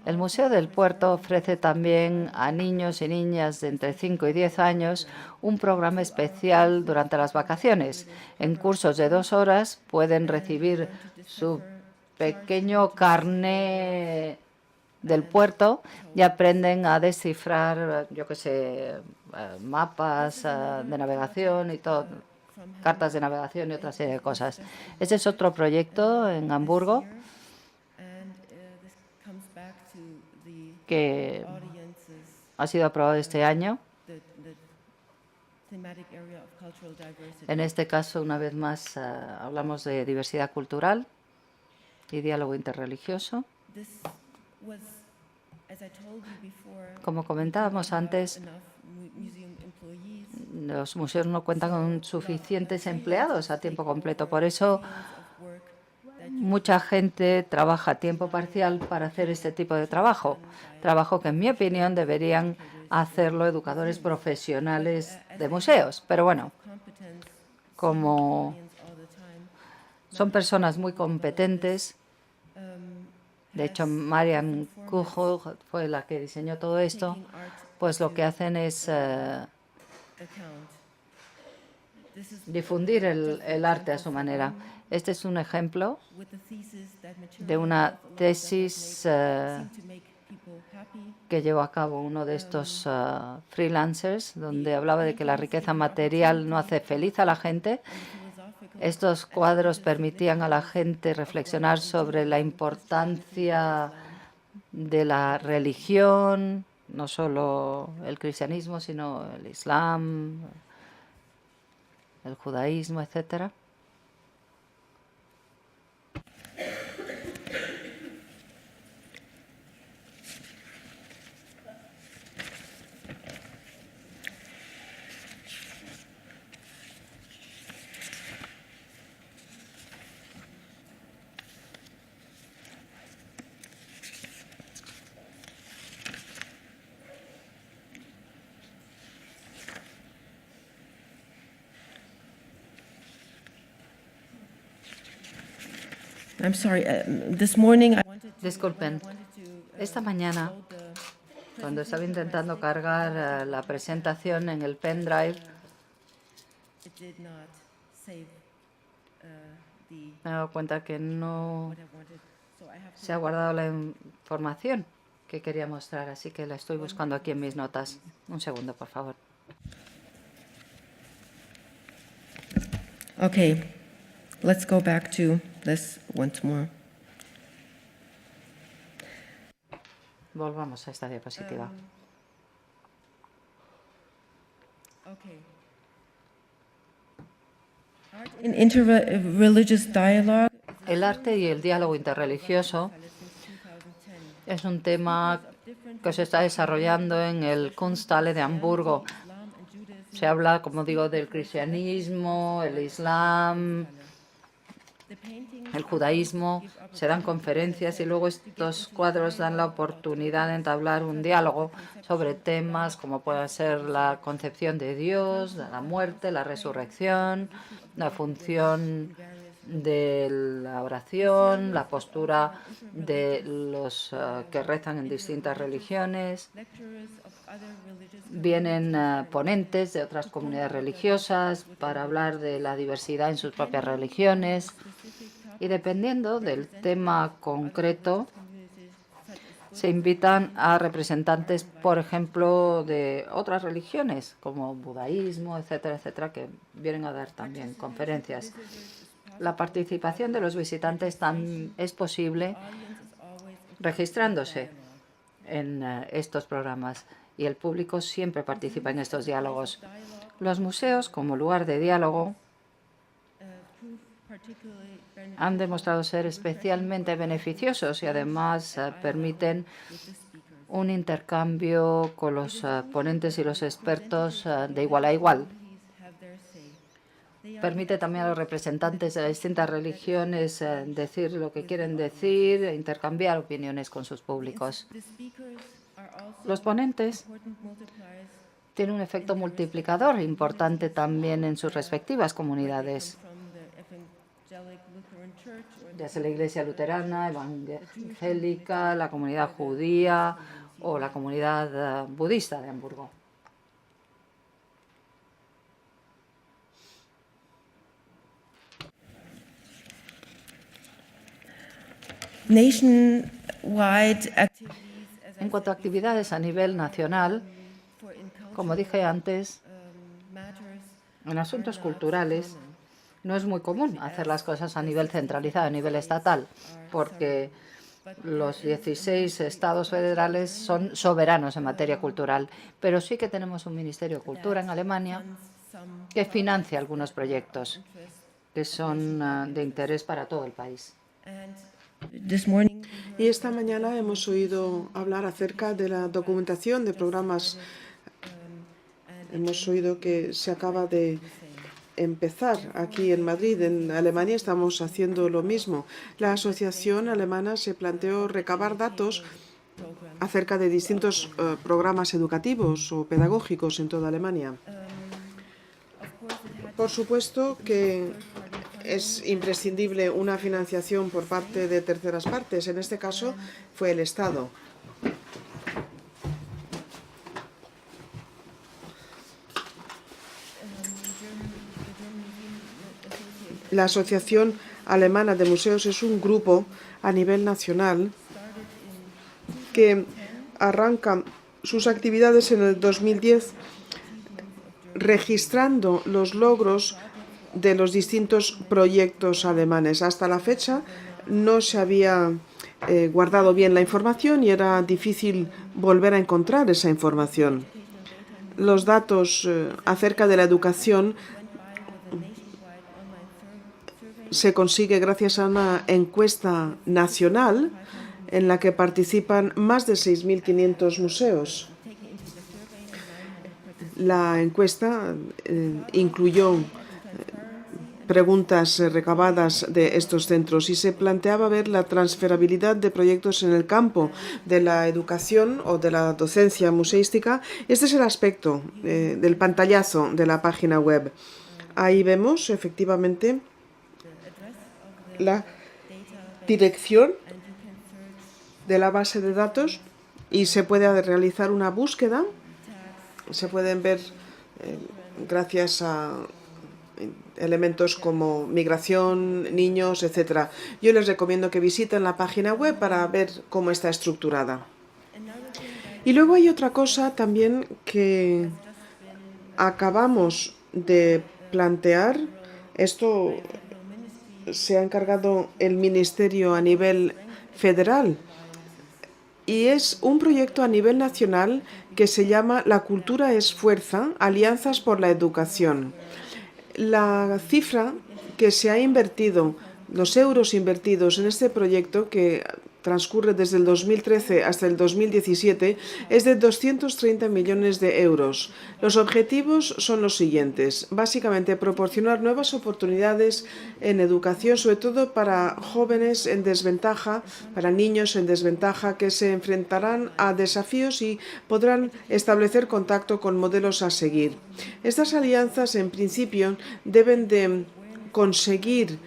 El Museo del Puerto ofrece también a niños y niñas de entre 5 y 10 años un programa especial durante las vacaciones. En cursos de 2 horas pueden recibir su pequeño carné del puerto y aprenden a descifrar, yo qué sé, mapas de navegación y todo, cartas de navegación y otra serie de cosas. Este es otro proyecto en Hamburgo que ha sido aprobado este año. En este caso, una vez más, hablamos de diversidad cultural y diálogo interreligioso. Como comentábamos antes, los museos no cuentan con suficientes empleados a tiempo completo. Por eso, mucha gente trabaja a tiempo parcial para hacer este tipo de trabajo. Trabajo que, en mi opinión, deberían hacerlo educadores profesionales de museos. Pero bueno, como son personas muy competentes, de hecho, Marian Kuchel fue la que diseñó todo esto, pues lo que hacen es difundir el arte a su manera. Este es un ejemplo de una tesis que llevó a cabo uno de estos freelancers, donde hablaba de que la riqueza material no hace feliz a la gente. Estos cuadros permitían a la gente reflexionar sobre la importancia de la religión, no solo el cristianismo, sino el islam, el judaísmo, etcétera. I'm sorry. This morning, Disculpen, esta mañana, cuando estaba intentando cargar la presentación en el pendrive, me he dado cuenta que no se ha guardado la información que quería mostrar, así que la estoy buscando aquí en mis notas. Un segundo, por favor. Okay, let's go back to this once more. Volvamos a esta diapositiva. In interreligious dialogue, El arte y el diálogo interreligioso es un tema que se está desarrollando en el Kunsthalle de Hamburgo. Se habla, como digo, del cristianismo, el islam, el judaísmo. Se dan conferencias y luego estos cuadros dan la oportunidad de entablar un diálogo sobre temas como puede ser la concepción de Dios, la muerte, la resurrección, la función de la oración, la postura de los que rezan en distintas religiones. Vienen ponentes de otras comunidades religiosas para hablar de la diversidad en sus propias religiones y dependiendo del tema concreto se invitan a representantes, por ejemplo, de otras religiones como budaísmo, etcétera, etcétera, que vienen a dar también conferencias. La participación de los visitantes es posible registrándose en estos programas y el público siempre participa en estos diálogos. Los museos, como lugar de diálogo, han demostrado ser especialmente beneficiosos y además permiten un intercambio con los ponentes y los expertos de igual a igual. Permite también a los representantes de las distintas religiones decir lo que quieren decir e intercambiar opiniones con sus públicos. Los ponentes tienen un efecto multiplicador importante también en sus respectivas comunidades, ya sea la Iglesia Luterana, Evangélica, la comunidad judía o la comunidad budista de Hamburgo. En cuanto a actividades a nivel nacional, como dije antes, en asuntos culturales no es muy común hacer las cosas a nivel centralizado, a nivel estatal, porque los 16 estados federales son soberanos en materia cultural, pero sí que tenemos un Ministerio de Cultura en Alemania que financia algunos proyectos que son de interés para todo el país. Y esta mañana hemos oído hablar acerca de la documentación de programas. Hemos oído que se acaba de empezar aquí en Madrid. En Alemania estamos haciendo lo mismo. La asociación alemana se planteó recabar datos acerca de distintos programas educativos o pedagógicos en toda Alemania. Por supuesto que es imprescindible una financiación por parte de terceras partes. En este caso fue el Estado. La Asociación Alemana de Museos es un grupo a nivel nacional que arranca sus actividades en el 2010 registrando los logros de los distintos proyectos alemanes. Hasta la fecha no se había guardado bien la información y era difícil volver a encontrar esa información. Los datos acerca de la educación se consigue gracias a una encuesta nacional en la que participan más de 6.500 museos. La encuesta incluyó preguntas recabadas de estos centros y se planteaba ver la transferabilidad de proyectos en el campo de la educación o de la docencia museística. Este es el aspecto del pantallazo de la página web. Ahí vemos efectivamente la dirección de la base de datos y se puede realizar una búsqueda. Se pueden ver gracias a elementos como migración, niños, etc. Yo les recomiendo que visiten la página web para ver cómo está estructurada. Y luego hay otra cosa también que acabamos de plantear. Esto se ha encargado el Ministerio a nivel federal y es un proyecto a nivel nacional que se llama La cultura es fuerza, alianzas por la educación. La cifra que se ha invertido, los euros invertidos en este proyecto, que transcurre desde el 2013 hasta el 2017, es de 230 millones de euros. Los objetivos son los siguientes. Básicamente, proporcionar nuevas oportunidades en educación, sobre todo para jóvenes en desventaja, para niños en desventaja, que se enfrentarán a desafíos y podrán establecer contacto con modelos a seguir. Estas alianzas, en principio, deben de conseguir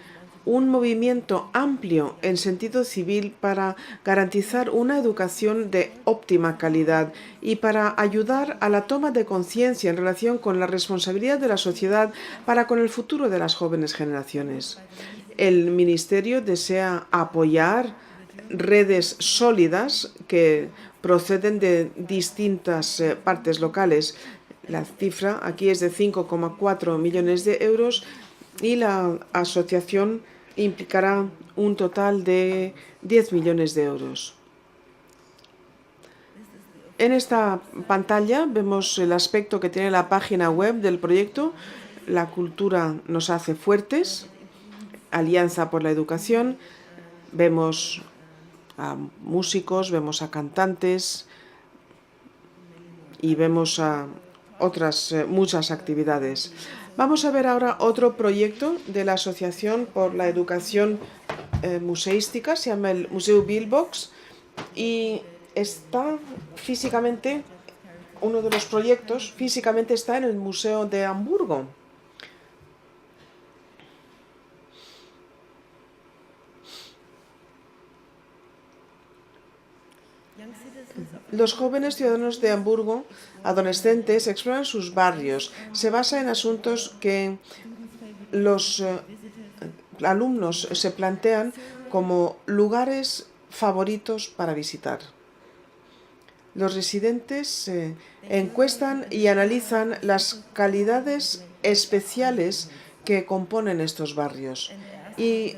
un movimiento amplio en sentido civil para garantizar una educación de óptima calidad y para ayudar a la toma de conciencia en relación con la responsabilidad de la sociedad para con el futuro de las jóvenes generaciones. El Ministerio desea apoyar redes sólidas que proceden de distintas partes locales. La cifra aquí es de 5,4 millones de euros y la asociación implicará un total de 10 millones de euros. En esta pantalla vemos el aspecto que tiene la página web del proyecto. La cultura nos hace fuertes, Alianza por la Educación. Vemos a músicos, vemos a cantantes y vemos a otras muchas actividades. Vamos a ver ahora otro proyecto de la Asociación por la Educación Museística, se llama el Museu Bildbox, y está físicamente, uno de los proyectos físicamente está en el Museo de Hamburgo. Los jóvenes ciudadanos de Hamburgo, adolescentes, exploran sus barrios. Se basa en asuntos que los alumnos se plantean como lugares favoritos para visitar. Los residentes encuestan y analizan las calidades especiales que componen estos barrios. Y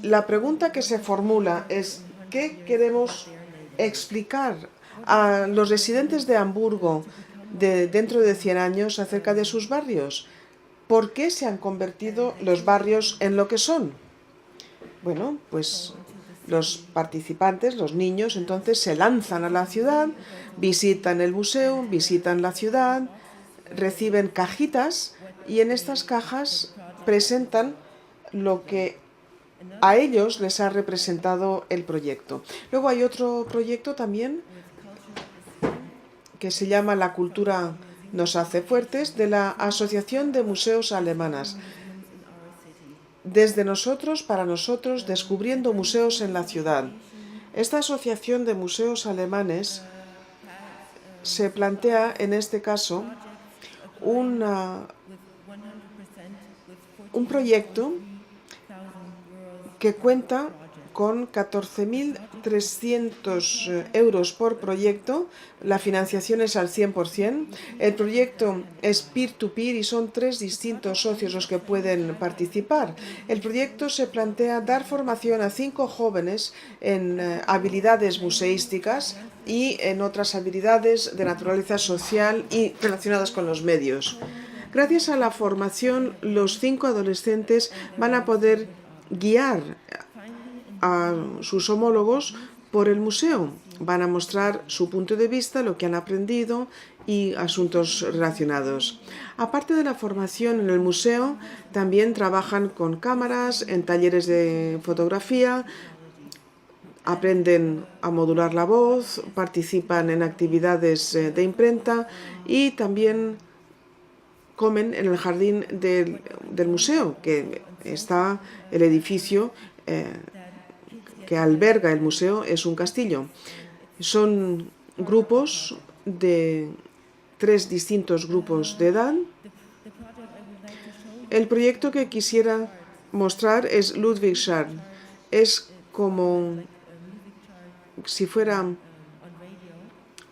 la pregunta que se formula es: ¿qué queremos explicar a los residentes de Hamburgo dentro de 100 años acerca de sus barrios? ¿Por qué se han convertido los barrios en lo que son? Bueno, pues los participantes, los niños, entonces se lanzan a la ciudad, visitan el museo, visitan la ciudad, reciben cajitas y en estas cajas presentan lo que a ellos les ha representado el proyecto. Luego hay otro proyecto también que se llama La cultura nos hace fuertes, de la Asociación de Museos Alemanas. Desde nosotros, para nosotros, descubriendo museos en la ciudad. Esta asociación de museos alemanes se plantea, en este caso, un proyecto que cuenta con 14.300 euros por proyecto. La financiación es al 100%. El proyecto es peer-to-peer y son 3 distintos socios los que pueden participar. El proyecto se plantea dar formación a 5 jóvenes en habilidades museísticas y en otras habilidades de naturaleza social y relacionadas con los medios. Gracias a la formación, los 5 adolescentes van a poder guiar a sus homólogos por el museo. Van a mostrar su punto de vista, lo que han aprendido y asuntos relacionados. Aparte de la formación en el museo, también trabajan con cámaras, en talleres de fotografía, aprenden a modular la voz, participan en actividades de imprenta y también comen en el jardín del museo, que está el edificio que alberga el museo es un castillo. Son grupos de 3 distintos grupos de edad. El proyecto que quisiera mostrar es Ludwigshafen. Es como si fuera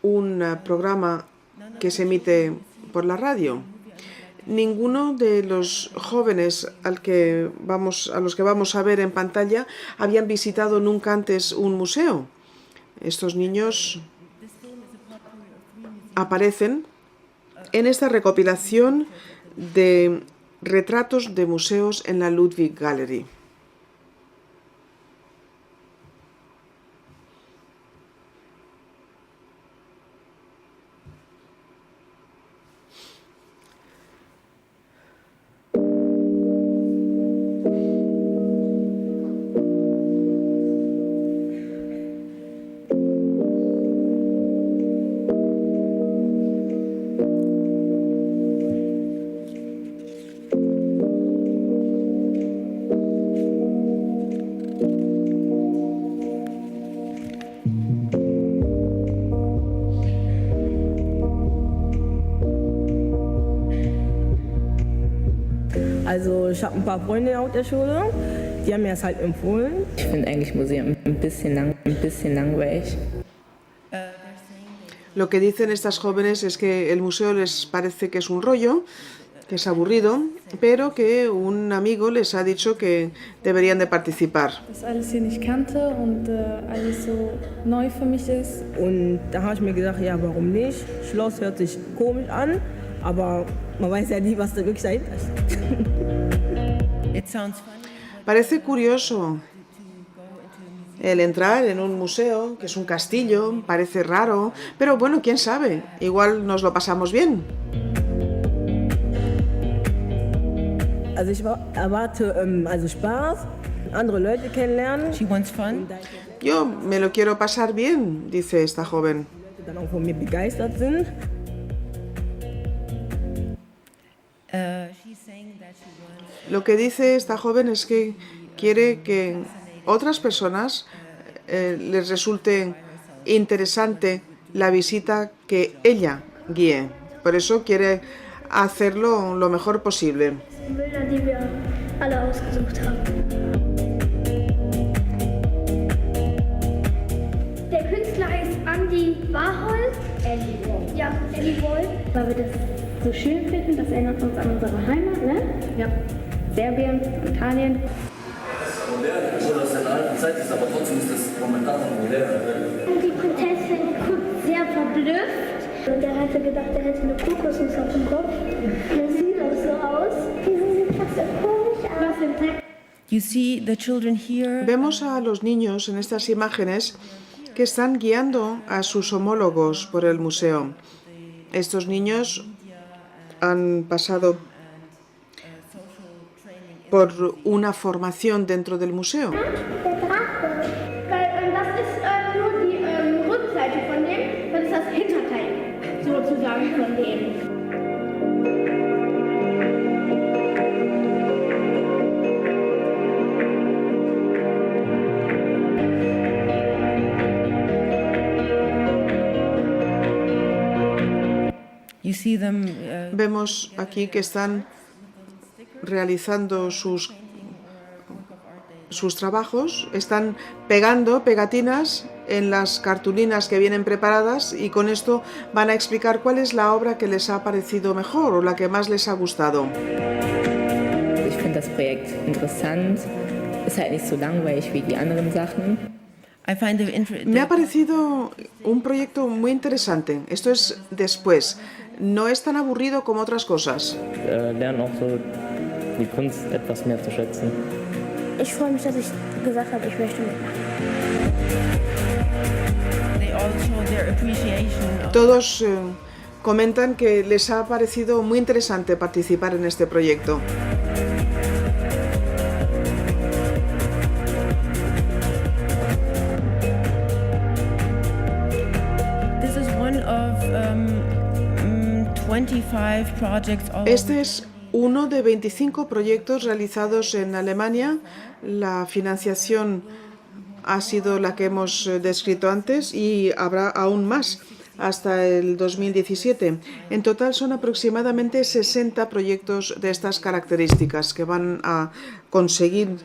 un programa que se emite por la radio. Ninguno de los jóvenes a los que vamos a ver en pantalla habían visitado nunca antes un museo. Estos niños aparecen en esta recopilación de retratos de museos en la Ludwig Gallery. Also ich habe ein paar Freunde auf der Schule, die haben mir das halt empfohlen. Ich finde eigentlich Museum ein bisschen langweilig. Lo que dicen estas jóvenes es que el museo les parece que es un rollo, que es aburrido, pero que un amigo les ha dicho que deberían de participar. Dass alles hier nicht kannte und alles so neu für mich ist. Und da habe ich mir gedacht, ja, warum nicht? Schloss hört sich komisch an, aber man weiß ja nie, was da wirklich dahinter ist. Parece curioso el entrar en un museo, que es un castillo, parece raro, pero bueno, quién sabe, igual nos lo pasamos bien. Also ich erwarte Spaß, andere Leute kennenlernen. She wants fun. Yo me lo quiero pasar bien, dice esta joven. Die dann auch von mir begeistert sind. Lo que dice esta joven es que quiere que otras personas les resulte interesante la visita que ella guíe. Por eso quiere hacerlo lo mejor posible. Bilder, die wir alle ausgesucht haben. Der Künstler heißt Andy Warhol. Andy Warhol. Ja, Andy Warhol. Weil wir das so schön finden, das erinnert uns an unsere Heimat, ne? Ja. Serbien, Italien. Oder aus der alten Zeit ist, aber trotzdem ist das momentan noch modern. Und die Prinzessin guckt sehr verblüfft. Und er hatte gedacht, er hätte eine Kokosnuss auf dem Kopf. Das sieht auch so aus. Diese sieht fast so komisch aus. You see the children here. Vemos a los niños en estas imágenes que están guiando a sus homólogos por el museo. Estos niños han pasado por una formación dentro del museo. Der Drache. Weil das ist nur die Rückseite von dem, das ist das Hinterteil sozusagen von dem. You see them, Vemos aquí que están realizando sus trabajos, están pegando pegatinas en las cartulinas que vienen preparadas y con esto van a explicar cuál es la obra que les ha parecido mejor o la que más les ha gustado. Ich finde das Projekt interessant, ist halt nicht so langweilig wie die anderen Sachen. Me ha parecido un proyecto muy interesante. Esto es después. No es tan aburrido como otras cosas. Lernen auch so die Kunst etwas mehr zu schätzen. Ich freue mich, dass ich gesagt habe, ich möchte mitmachen. Todos comentan que les ha parecido muy interesante participar en este proyecto. Este es uno de 25 proyectos realizados en Alemania. La financiación ha sido la que hemos descrito antes y habrá aún más hasta el 2017. En total son aproximadamente 60 proyectos de estas características que van a conseguir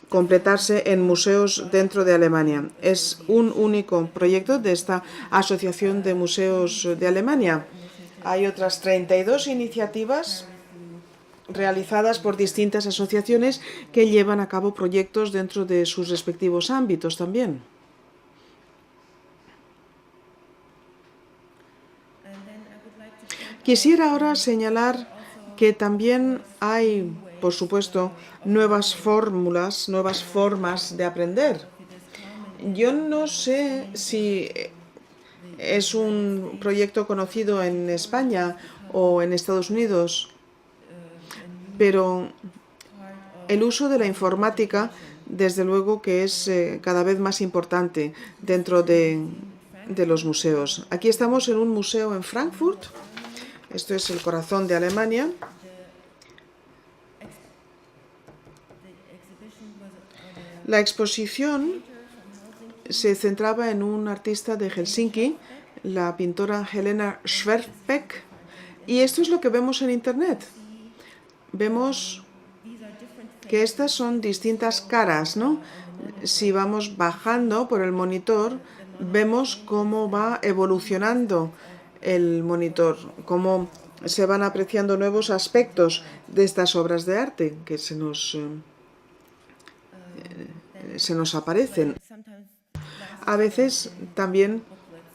completarse en museos dentro de Alemania. Es un único proyecto de esta Asociación de Museos de Alemania. Hay otras 32 iniciativas realizadas por distintas asociaciones que llevan a cabo proyectos dentro de sus respectivos ámbitos también. Quisiera ahora señalar que también hay, por supuesto, nuevas fórmulas, nuevas formas de aprender. Yo no sé si es un proyecto conocido en España o en Estados Unidos, pero el uso de la informática, desde luego que es cada vez más importante dentro de los museos. Aquí estamos en un museo en Frankfurt. Esto es el corazón de Alemania. La exposición se centraba en un artista de Helsinki, la pintora Helena Schwertbeck, y esto es lo que vemos en Internet. Vemos que estas son distintas caras, ¿no? Si vamos bajando por el monitor, vemos cómo va evolucionando el monitor, cómo se van apreciando nuevos aspectos de estas obras de arte que se nos aparecen. A veces también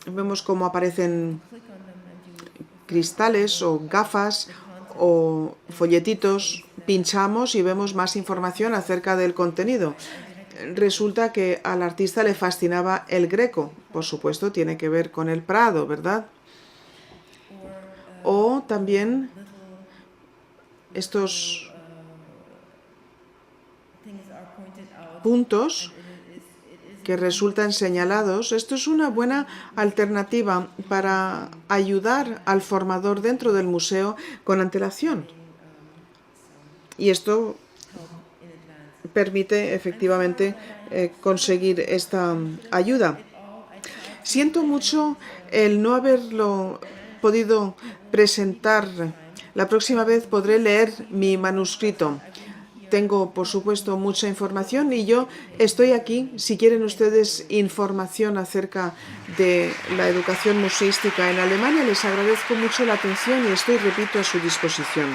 vemos cómo aparecen cristales o gafas o folletitos, pinchamos y vemos más información acerca del contenido. Resulta que al artista le fascinaba el Greco, por supuesto tiene que ver con el Prado, ¿verdad? O también estos puntos que resultan señalados. Esto es una buena alternativa para ayudar al formador dentro del museo con antelación. Y esto permite efectivamente conseguir esta ayuda. Siento mucho el no haberlo podido presentar. La próxima vez podré leer mi manuscrito. Tengo, por supuesto, mucha información y yo estoy aquí. Si quieren ustedes información acerca de la educación museística en Alemania, les agradezco mucho la atención y estoy, repito, a su disposición.